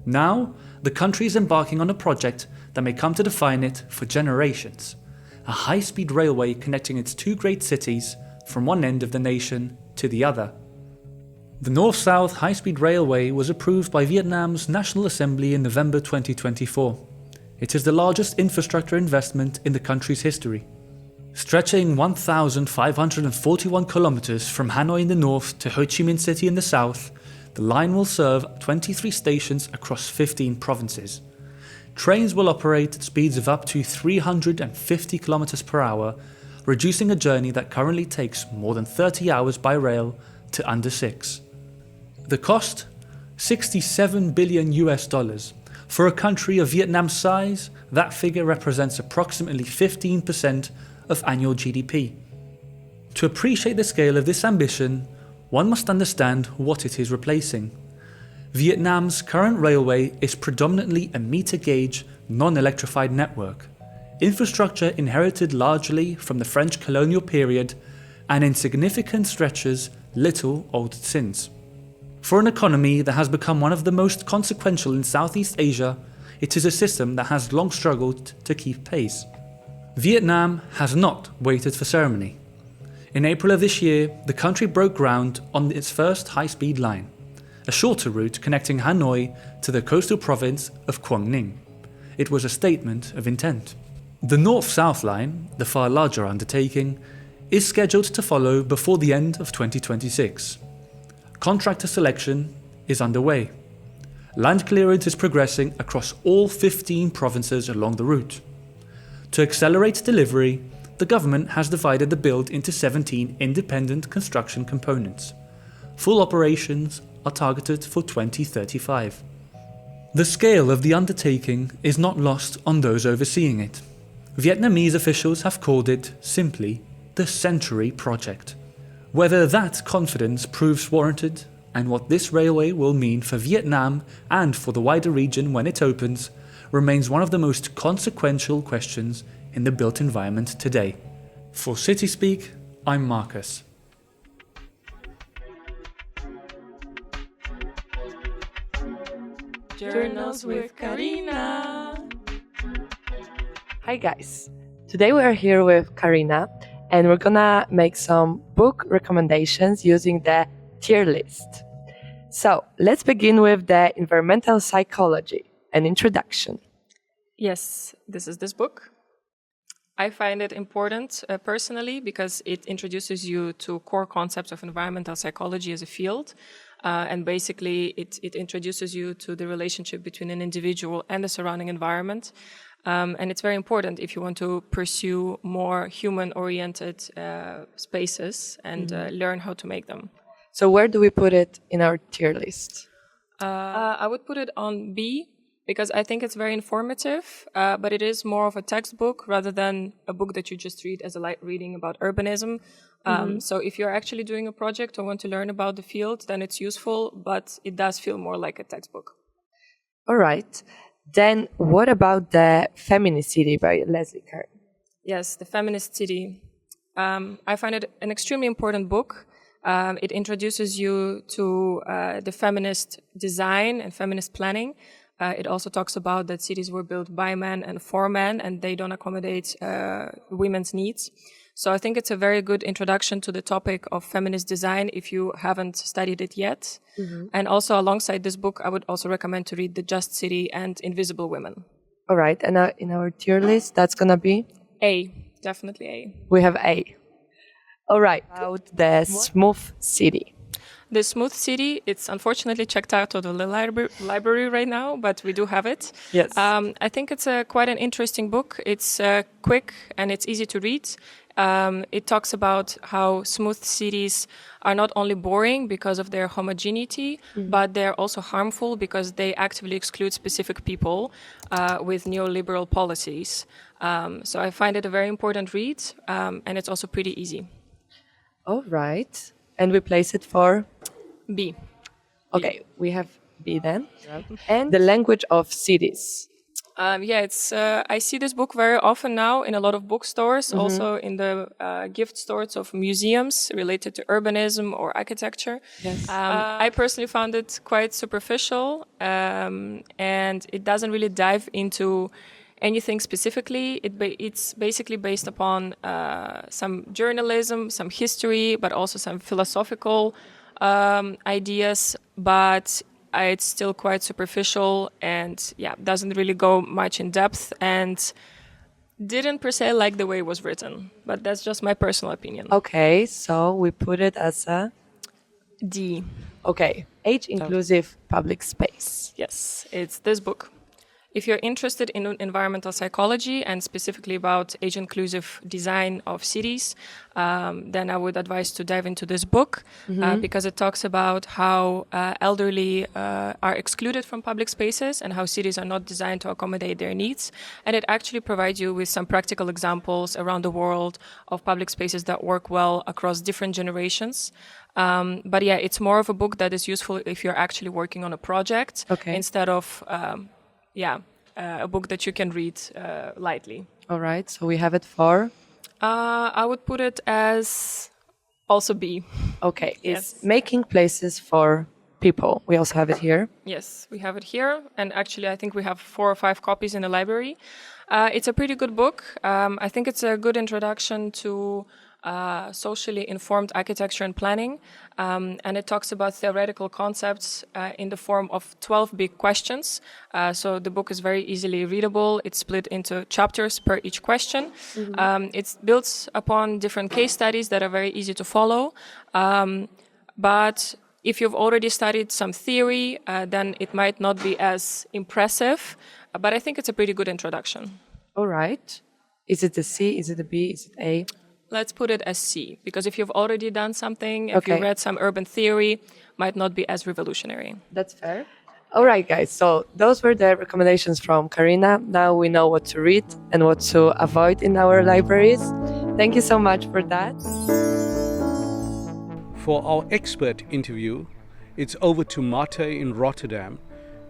Now, the country is embarking on a project that may come to define it for generations. A high-speed railway connecting its two great cities from one end of the nation to the other. The North-South High-Speed Railway was approved by Vietnam's National Assembly in November 2024. It is the largest infrastructure investment in the country's history. Stretching 1,541 kilometers from Hanoi in the north to Ho Chi Minh City in the south, the line will serve 23 stations across 15 provinces. Trains will operate at speeds of up to 350 kilometers per hour, reducing a journey that currently takes more than 30 hours by rail to under 6. The cost? $67 billion. For a country of Vietnam's size, that figure represents approximately 15% of annual GDP. To appreciate the scale of this ambition, one must understand what it is replacing. Vietnam's current railway is predominantly a meter-gauge, non-electrified network. Infrastructure inherited largely from the French colonial period and in significant stretches, little altered since. For an economy that has become one of the most consequential in Southeast Asia, it is a system that has long struggled to keep pace. Vietnam has not waited for ceremony. In April of this year, the country broke ground on its first high-speed line, a shorter route connecting Hanoi to the coastal province of Quang Ninh. It was a statement of intent. The North-South line, the far larger undertaking, is scheduled to follow before the end of 2026. Contractor selection is underway. Land clearance is progressing across all 15 provinces along the route. To accelerate delivery, the government has divided the build into 17 independent construction components. Full operations are targeted for 2035. The scale of the undertaking is not lost on those overseeing it. Vietnamese officials have called it simply the Century Project. Whether that confidence proves warranted and what this railway will mean for Vietnam and for the wider region when it opens remains one of the most consequential questions in the built environment today. For CitySpeak, I'm Marcus. Journals with Karina. Hi guys. Today we are here with Karina and we're gonna make some book recommendations using the tier list. So let's begin with the environmental psychology, an introduction. Yes, this is this book. I find it important personally because it introduces you to core concepts of environmental psychology as a field. And basically, it introduces you to the relationship between an individual and the surrounding environment. And it's very important if you want to pursue more human-oriented spaces and learn how to make them. So where do we put it in our tier list? I would put it on B, because I think it's very informative, but it is more of a textbook rather than a book that you just read as a light reading about urbanism. So if you're actually doing a project or want to learn about the field, then it's useful, but it does feel more like a textbook. All right. Then what about the Feminist City by Leslie Kern? Yes, The Feminist City. I find it an extremely important book. It introduces you to the feminist design and feminist planning. It also talks about that cities were built by men and for men, and they don't accommodate women's needs. So I think it's a very good introduction to the topic of feminist design if you haven't studied it yet. And also alongside this book, I would also recommend to read The Just City and Invisible Women. All right. And in our tier list, that's going to be? A. Definitely A. We have A. All right. About the Smooth City. The Smooth City, it's unfortunately checked out of the library right now, but we do have it. Yes. I think it's quite an interesting book. It's quick and it's easy to read. It talks about how smooth cities are not only boring because of their homogeneity, but they're also harmful because they actively exclude specific people with neoliberal policies. So I find it a very important read, and it's also pretty easy. All right. And we place it for? B. Okay, we have B then. And the language of cities. It's. I see this book very often now in a lot of bookstores, also in the gift stores of museums related to urbanism or architecture. Yes. I personally found it quite superficial, and it doesn't really dive into anything specifically. It's basically based upon some journalism, some history, but also some philosophical ideas, but it's still quite superficial and doesn't really go much in depth and didn't per se like the way it was written, but that's just my personal opinion. Okay, so we put it as a D. Okay, age-inclusive public space. Yes, it's this book. If you're interested in environmental psychology and specifically about age-inclusive design of cities, then I would advise to dive into this book because it talks about how elderly are excluded from public spaces and how cities are not designed to accommodate their needs. And it actually provides you with some practical examples around the world of public spaces that work well across different generations. But it's more of a book that is useful if you're actually working on a project instead of a book that you can read lightly. All right, so we have it for? I would put it as Also B. Okay, Yes. it's making places for people. We also have it here. Yes, we have it here. And actually, I think we have 4 or 5 copies in the library. It's a pretty good book. I think it's a good introduction to socially informed architecture and planning. And it talks about theoretical concepts in the form of 12 big questions. So the book is very easily readable. It's split into chapters per each question. It's built upon different case studies that are very easy to follow. But if you've already studied some theory, then it might not be as impressive. But I think it's a pretty good introduction. All right. Is it a C? Is it a B? Is it A? Let's put it as C, because if you've already done something, if Okay. you read some urban theory, might not be as revolutionary. That's fair. All right, guys. So those were the recommendations from Karina. Now we know what to read and what to avoid in our libraries. Thank you so much for that. For our expert interview, it's over to Mate in Rotterdam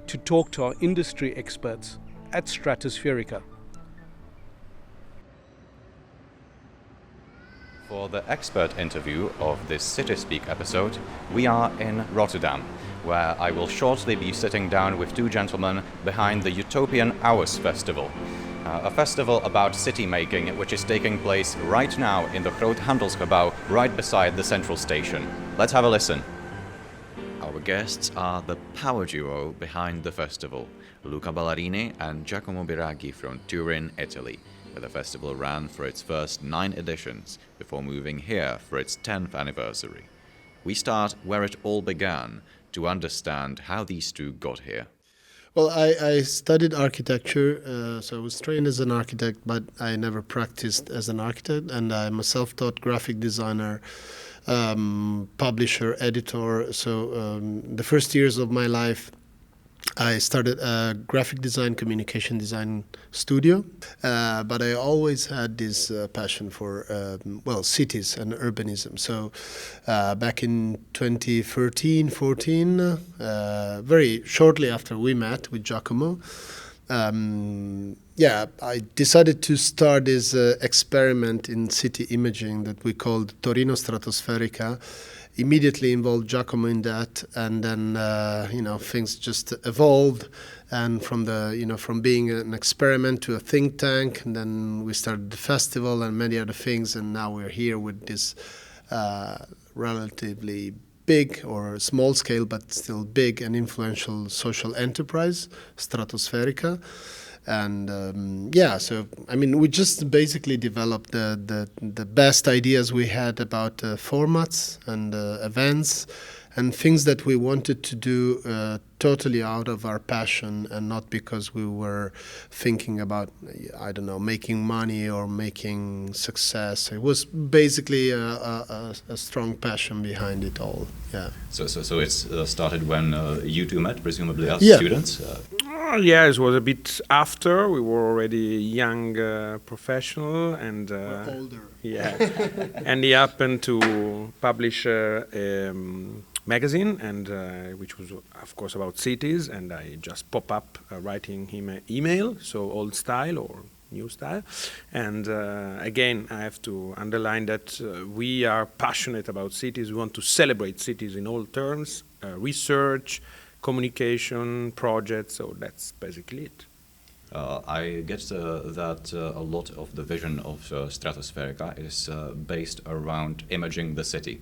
to talk to our industry experts at Stratosferica. For the expert interview of this CitySpeak episode, we are in Rotterdam, where I will shortly be sitting down with 2 gentlemen behind the Utopian Hours Festival, a festival about city making which is taking place right now in the Groot Handelsgebouw, right beside the central station. Let's have a listen. Our guests are the power duo behind the festival, Luca Ballarini and Giacomo Biraghi from Turin, Italy, where the festival ran for its first 9 editions before moving here for its 10th anniversary. We start where it all began to understand how these two got here. Well, I studied architecture, so I was trained as an architect, but I never practiced as an architect, and I'm a self-taught graphic designer, publisher, editor. So the first years of my life, I started a graphic design, communication design studio, but I always had this passion for, cities and urbanism. So back in 2013, 14, very shortly after we met with Giacomo, I decided to start this experiment in city imaging that we called Torino Stratosferica. Immediately involved Giacomo in that, and then things just evolved, and from being an experiment to a think tank, and then we started the festival and many other things, and now we're here with this relatively big or small scale but still big and influential social enterprise, Stratosferica. And we just basically developed the best ideas we had about formats and events and things that we wanted to do totally out of our passion and not because we were thinking about, making money or making success. It was basically a strong passion behind it all. Yeah. So it started when you two met, presumably as students? It was a bit after. We were already young professional and older. Yeah, and he happened to publish a magazine, and which was of course about cities. And I just pop up writing him an email, so old style or new style. And again, I have to underline that we are passionate about cities. We want to celebrate cities in all terms, research, communication, projects, so that's basically it. I get that a lot of the vision of Stratosferica is based around imaging the city.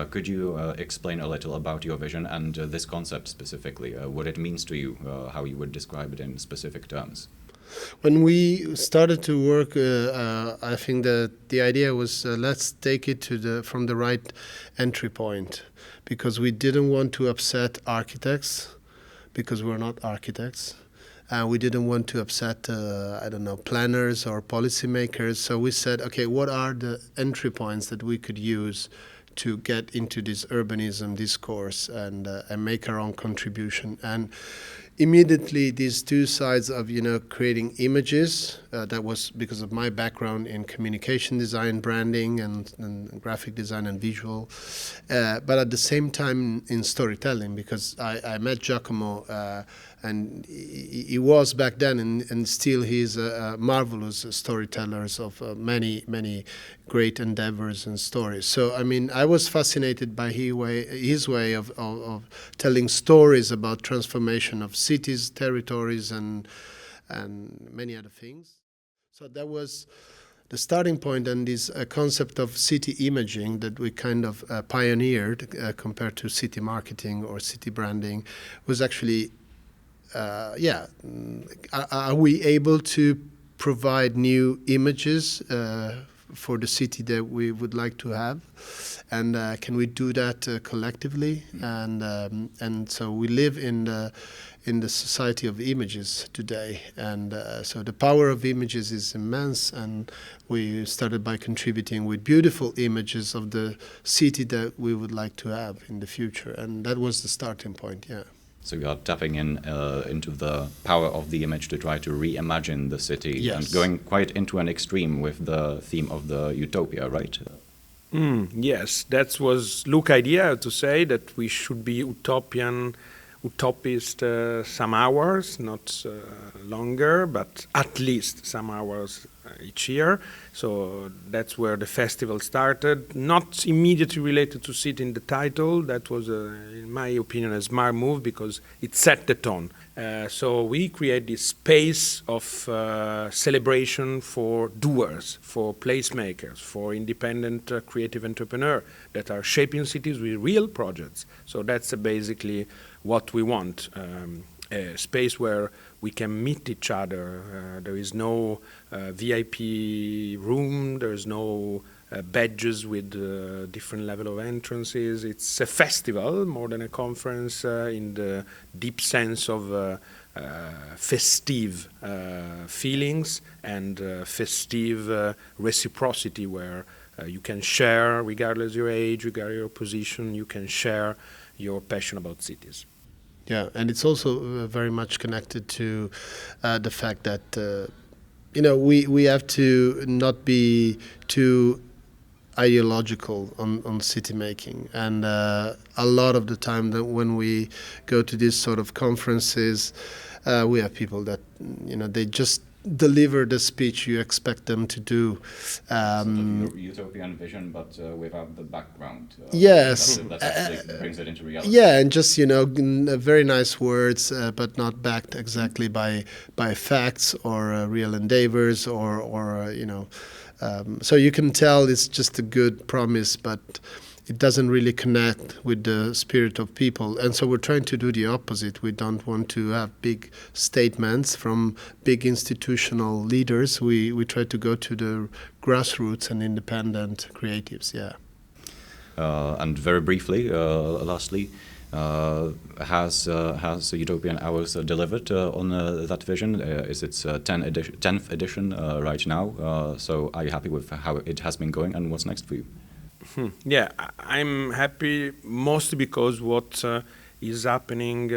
Could you explain a little about your vision and this concept specifically, what it means to you, how you would describe it in specific terms? When we started to work, I think that the idea was let's take it from the right entry point, because we didn't want to upset architects, because we're not architects. We didn't want to upset, planners or policymakers. So we said, okay, what are the entry points that we could use to get into this urbanism discourse and make our own contribution? And immediately these two sides of creating images. That was because of my background in communication design, branding, and graphic design and visual. But at the same time in storytelling, because I met Giacomo, and he was back then, and still he's a marvelous storyteller of many great endeavors and stories. So I was fascinated by his way of telling stories about transformation of cities, territories, and many other things. So that was the starting point, and this concept of city imaging that we kind of pioneered compared to city marketing or city branding was actually, are we able to provide new images for the city that we would like to have, and can we do that collectively? And so we live in the society of images today, and so the power of images is immense, and we started by contributing with beautiful images of the city that we would like to have in the future, and that was the starting point. So you are tapping into the power of the image to try to reimagine the city, Yes. and going quite into an extreme with the theme of the utopia, right? Yes, that was Luca's idea, to say that we should be utopist some hours, not longer, but at least some hours each year. So that's where the festival started, not immediately related to city in the title. That was, in my opinion, a smart move because it set the tone. So we create this space of celebration for doers, for placemakers, for independent creative entrepreneurs that are shaping cities with real projects. So that's basically what we want, a space where we can meet each other. There is no VIP room, there is no badges with different level of entrances. It's a festival more than a conference in the deep sense of festive feelings and festive reciprocity, where you can share, regardless of your age, regardless of your position, you can share your passion about cities. Yeah, and it's also very much connected to the fact that we have to not be too ideological on city making, and a lot of the time that when we go to these sort of conferences, we have people that they just deliver the speech you expect them to do. Sort of utopian vision, but without the background. Yes. That actually brings it into reality. Yeah, and just very nice words, but not backed exactly by facts or real endeavors or. So you can tell it's just a good promise, but it doesn't really connect with the spirit of people. And so we're trying to do the opposite. We don't want to have big statements from big institutional leaders. We try to go to the grassroots and independent creatives, And very briefly, lastly, has Utopian Hours delivered on that vision? Is its 10th edition right now? So are you happy with how it has been going, and what's next for you? Yeah, I'm happy mostly because what is happening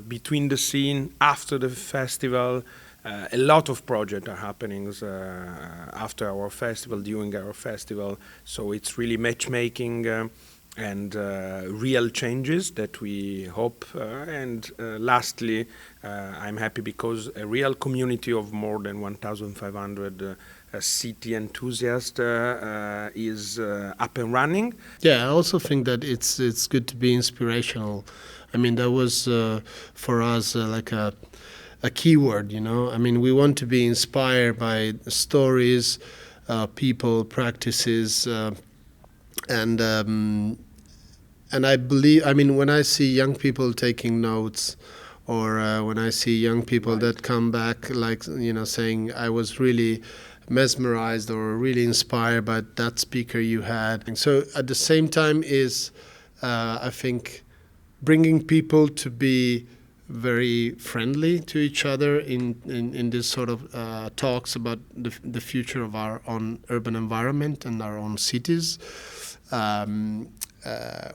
between the scene after the festival. A lot of projects are happening after our festival, during our festival. So it's really matchmaking and real changes that we hope. And lastly, I'm happy because a real community of more than 1,500 city enthusiast is up and running. Yeah, I also think that it's good to be inspirational. I mean, that was for us like a keyword, I mean, we want to be inspired by stories, people, practices, and I believe, I mean, when I see young people taking notes, or when I see young people that come back, like, saying, I was really mesmerized or really inspired by that speaker you had. And so at the same time is, I think, bringing people to be very friendly to each other in this sort of talks about the future of our own urban environment and our own cities.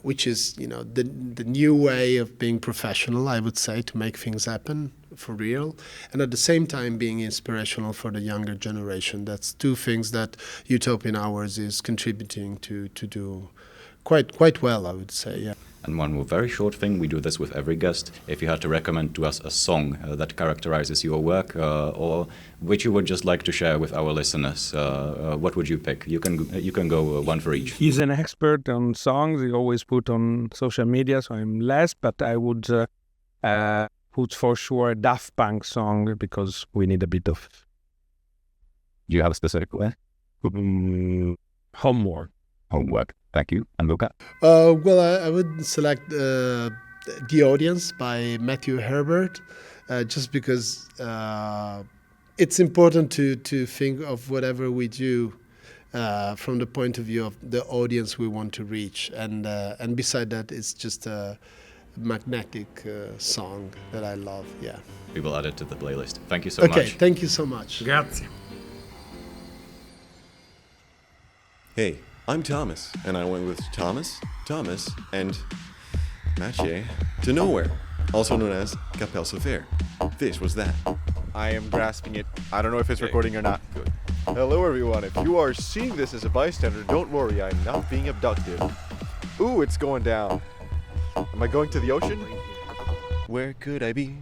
which is the new way of being professional, I would say, to make things happen for real, and at the same time being inspirational for the younger generation. That's two things that Utopian Hours is contributing to do quite well, I would say. Yeah. And one more very short thing, we do this with every guest. If you had to recommend to us a song that characterizes your work, or which you would just like to share with our listeners, what would you pick? You can go one for each. He's an expert on songs. He always put on social media, so I'm less. But I would put for sure a Daft Punk song because we need a bit of. Do you have a specific way? Homework. Homework. Thank you. And Luca? Well, I would select The Audience by Matthew Herbert, just because it's important to think of whatever we do from the point of view of the audience we want to reach. And beside that, it's just a magnetic song that I love, yeah. We will add it to the playlist. Thank you so much. Okay, thank you so much. Grazie. Hey, I'm Thomas, and I went with Thomas, and Mathieu to nowhere, also known as Capelle Sauveur. This was that. I am grasping it. I don't know if it's recording or not. Good. Hello, everyone. If you are seeing this as a bystander, don't worry. I'm not being abducted. Ooh, it's going down. Am I going to the ocean? Where could I be?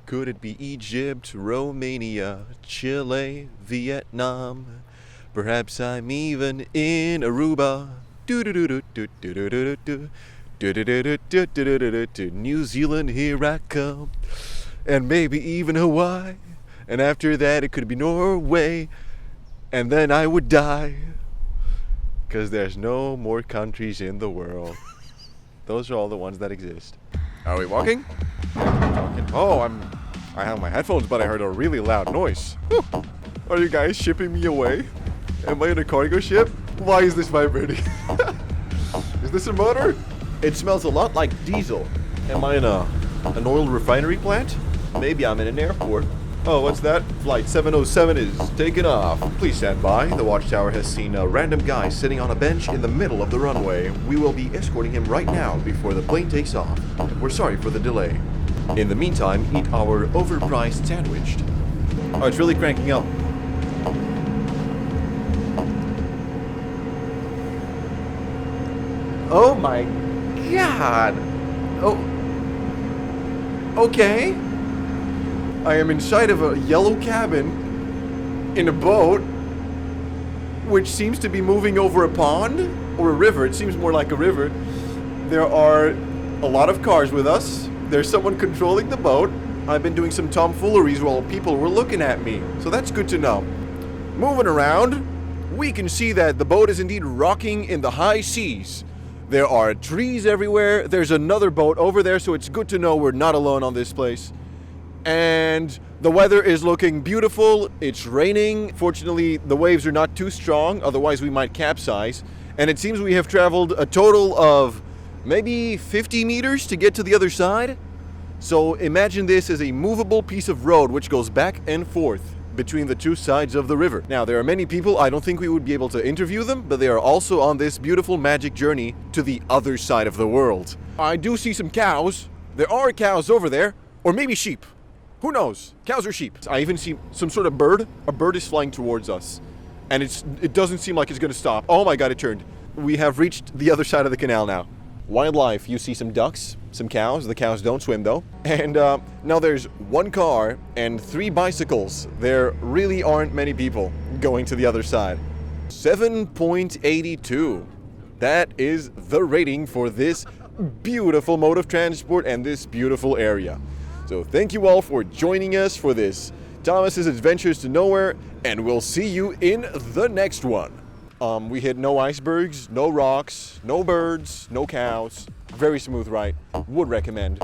Could it be Egypt, Romania, Chile, Vietnam? Perhaps I'm even in Aruba. New Zealand, here I come. And maybe even Hawaii. And after that it could be Norway. And then I would die. 'Cause there's no more countries in the world. Those are all the ones that exist. Are we walking? Oh, I have my headphones, but I heard a really loud noise. Whew. Are you guys shipping me away? Am I in a cargo ship? Why is this vibrating? Is this a motor? It smells a lot like diesel. Am I in an oil refinery plant? Maybe I'm in an airport. Oh, what's that? Flight 707 is taking off. Please stand by. The watchtower has seen a random guy sitting on a bench in the middle of the runway. We will be escorting him right now before the plane takes off. We're sorry for the delay. In the meantime, eat our overpriced sandwich. Oh, it's really cranking up. Oh my god! Oh. Okay. I am inside of a yellow cabin in a boat which seems to be moving over a pond or a river. It seems more like a river. There are a lot of cars with us. There's someone controlling the boat. I've been doing some tomfooleries while people were looking at me, so that's good to know. Moving around, we can see that the boat is indeed rocking in the high seas. There are trees everywhere. There's another boat over there, so it's good to know we're not alone on this place. And the weather is looking beautiful. It's raining. Fortunately, the waves are not too strong, otherwise we might capsize. And it seems we have traveled a total of maybe 50 meters to get to the other side. So imagine this as a movable piece of road which goes back and forth between the two sides of the river. Now, there are many people, I don't think we would be able to interview them, but they are also on this beautiful magic journey to the other side of the world. I do see some cows. There are cows over there, or maybe sheep. Who knows? Cows or sheep. I even see some sort of bird. A bird is flying towards us, and it doesn't seem like it's going to stop. Oh my god, it turned. We have reached the other side of the canal now. Wildlife, you see some ducks, some cows. The cows don't swim though. And now there's one car and 3 bicycles. There really aren't many people going to the other side. 7.82. That is the rating for this beautiful mode of transport and this beautiful area. So thank you all for joining us for this Thomas's Adventures to Nowhere, and we'll see you in the next one. We hit no icebergs, no rocks, no birds, no cows. Very smooth ride. Would recommend.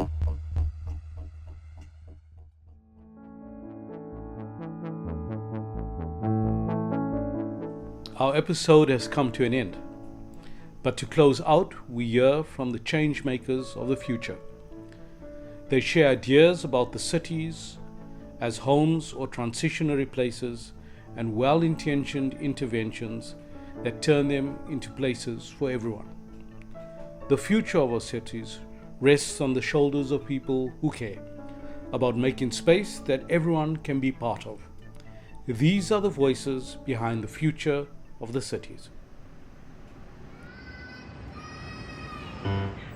Our episode has come to an end. But to close out, we hear from the change makers of the future. They share ideas about the cities as homes or transitionary places and well-intentioned interventions that turn them into places for everyone. The future of our cities rests on the shoulders of people who care about making space that everyone can be part of. These are the voices behind the future of the cities.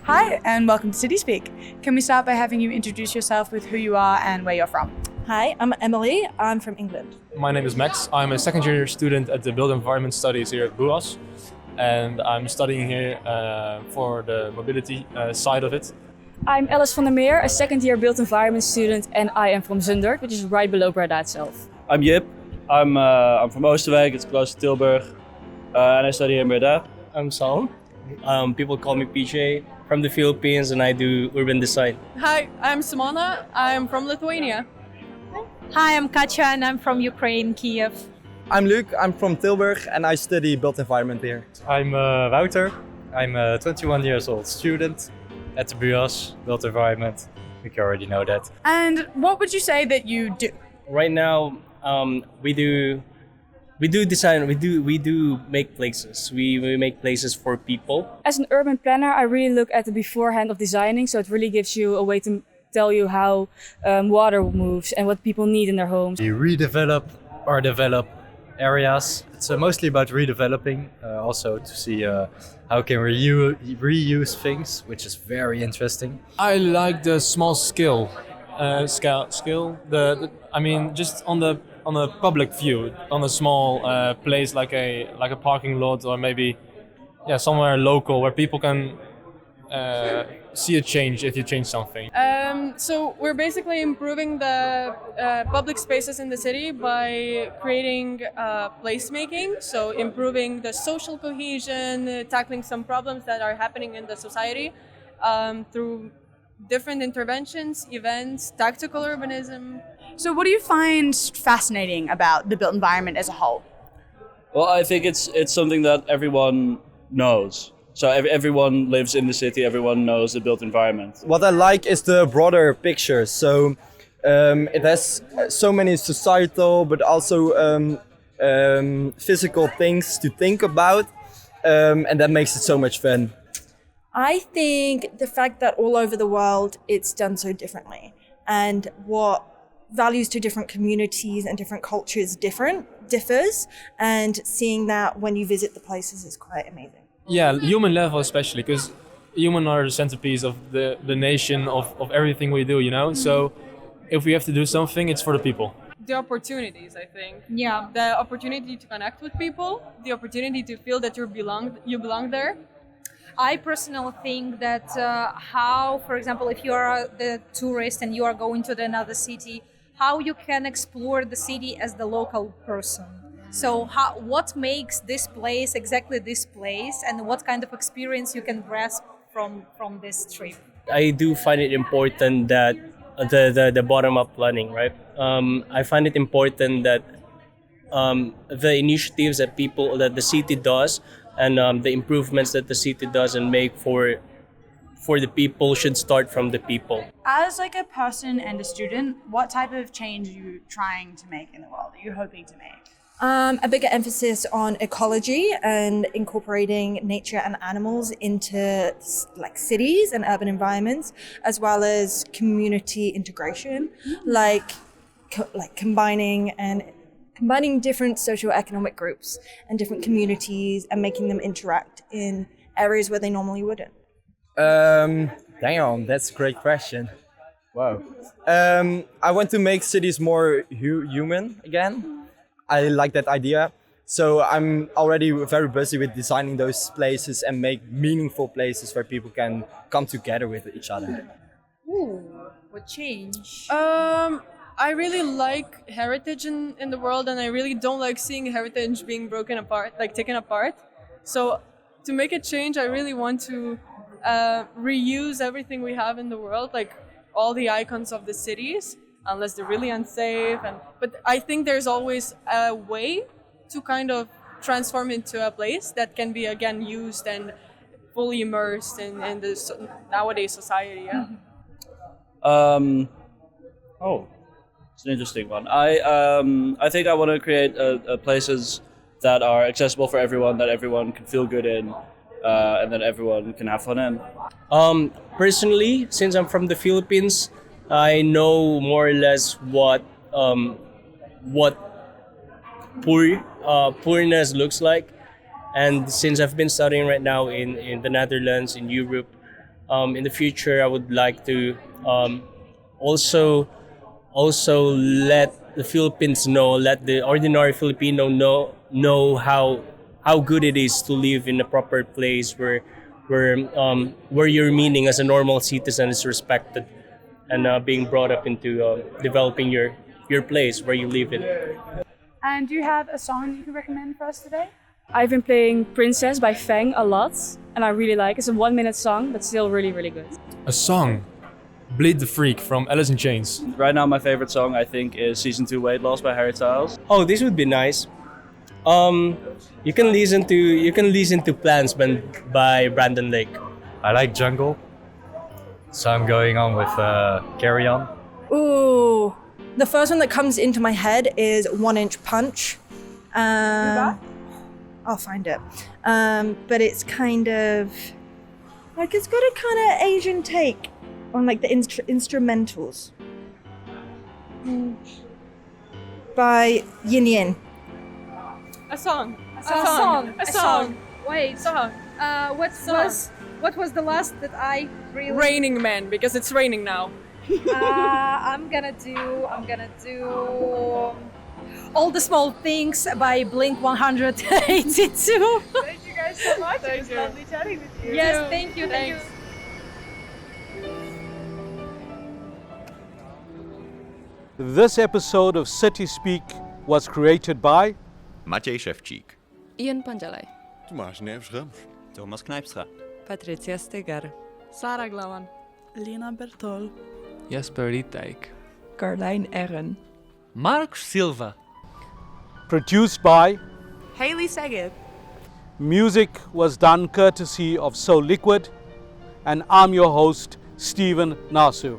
Hi, and welcome to CitySpeak. Can we start by having you introduce yourself with who you are and where you're from? Hi, I'm Emily. I'm from England. My name is Max. I'm a second year student at the Built Environment Studies here at BUAS, and I'm studying here for the mobility side of it. I'm Alice van der Meer, a second year Built Environment student, and I am from Zundert, which is right below Breda itself. I'm Jip. I'm from Oosterwijk, it's close to Tilburg, and I study in Breda. I'm Saul. People call me PJ, from the Philippines, and I do urban design. Hi, I'm Simona. I'm from Lithuania. Hi, I'm Katja and I'm from Ukraine, Kiev. I'm Luke, I'm from Tilburg and I study built environment here. I'm Wouter. I'm a 21 years old student at the BUAS Built Environment. I think you already know that. And what would you say that you do? Right now, we do design. We do make places. We make places for people. As an urban planner, I really look at the beforehand of designing, so it really gives you a way to tell you how water moves and what people need in their homes. We redevelop or develop areas. It's mostly about redeveloping, also to see how can we reuse things, which is very interesting. I like the small scale. I mean, just on the public view, on a small place like a parking lot, or maybe somewhere local where people can see a change if you change something. So we're basically improving the public spaces in the city by creating placemaking, so improving the social cohesion, tackling some problems that are happening in the society through different interventions, events, tactical urbanism. So what do you find fascinating about the built environment as a whole? Well, I think it's something that everyone knows. So everyone lives in the city, everyone knows the built environment. What I like is the broader picture. So it has so many societal but also physical things to think about, and that makes it so much fun. I think the fact that all over the world it's done so differently, and what values to different communities and different cultures differs, and seeing that when you visit the places is quite amazing. Yeah, human level especially, because humans are the centerpiece of the nation, of everything we do, you know? So if we have to do something, it's for the people. The opportunities, I think. Yeah. The opportunity to connect with people, the opportunity to feel that you belong there. I personally think that how, for example, if you are the tourist and you are going to another city, how you can explore the city as the local person. So what makes this place exactly this place, and what kind of experience you can grasp from this trip? I do find it important that the bottom-up planning, right? I find it important that the initiatives that the city does, and the improvements that the city does and make for the people should start from the people. As like a person and a student, what type of change are you trying to make in the world? Are you hoping to make? A bigger emphasis on ecology and incorporating nature and animals into like cities and urban environments, as well as community integration, like combining different socioeconomic groups and different communities and making them interact in areas where they normally wouldn't. Damn, that's a great question. Wow. I want to make cities more human again. I like that idea. So I'm already very busy with designing those places and make meaningful places where people can come together with each other. Ooh, what change? I really like heritage in the world, and I really don't like seeing heritage being broken apart, like taken apart. So to make a change, I really want to reuse everything we have in the world, like all the icons of the cities, unless they're really unsafe. But I think there's always a way to kind of transform into a place that can be again used and fully immersed in this nowadays society. Yeah. It's an interesting one. I think I want to create places that are accessible for everyone, that everyone can feel good in, and that everyone can have fun in. Personally, since I'm from the Philippines, I know more or less what poorness looks like. And since I've been studying right now in the Netherlands, in Europe, in the future I would like to also let the Philippines let the ordinary Filipino know how good it is to live in a proper place where your meaning as a normal citizen is respected, and being brought up into developing your place where you live in. And do you have a song you can recommend for us today? I've been playing Princess by Fang a lot, and I really like it. It's a 1-minute song, but still really, really good. A song. Bleed the Freak from Alice in Chains. Right now, my favorite song I think is Season 2 Weight Loss by Harry Styles. Oh, this would be nice. You can listen to Plants by Brandon Lake. I like Jungle, so I'm going on with Carry On. Ooh, the first one that comes into my head is 1 Inch Punch. I'll find it. But it's kind of like, it's got a kind of Asian take on like the instrumentals. By Yin Yin. A song. Wait. What was the last that I really? Raining Man, because it's raining now. I'm gonna do All the Small Things by Blink 182. Thank you guys so much. It was lovely chatting with you. Yes, thank you. This episode of CitySpeak was created by Maciej Szewczyk, Ian Panjalai, Tomas Neefschram. Thomas Knijpstra, Patricia Stegar, Sarah Glawan, Lena Bertol, Jasper Rietijk, Carlijn Erren, Mark Silva. Produced by Hayley Saget. Music was done courtesy of So Liquid, and I'm your host, Stephen Nasu.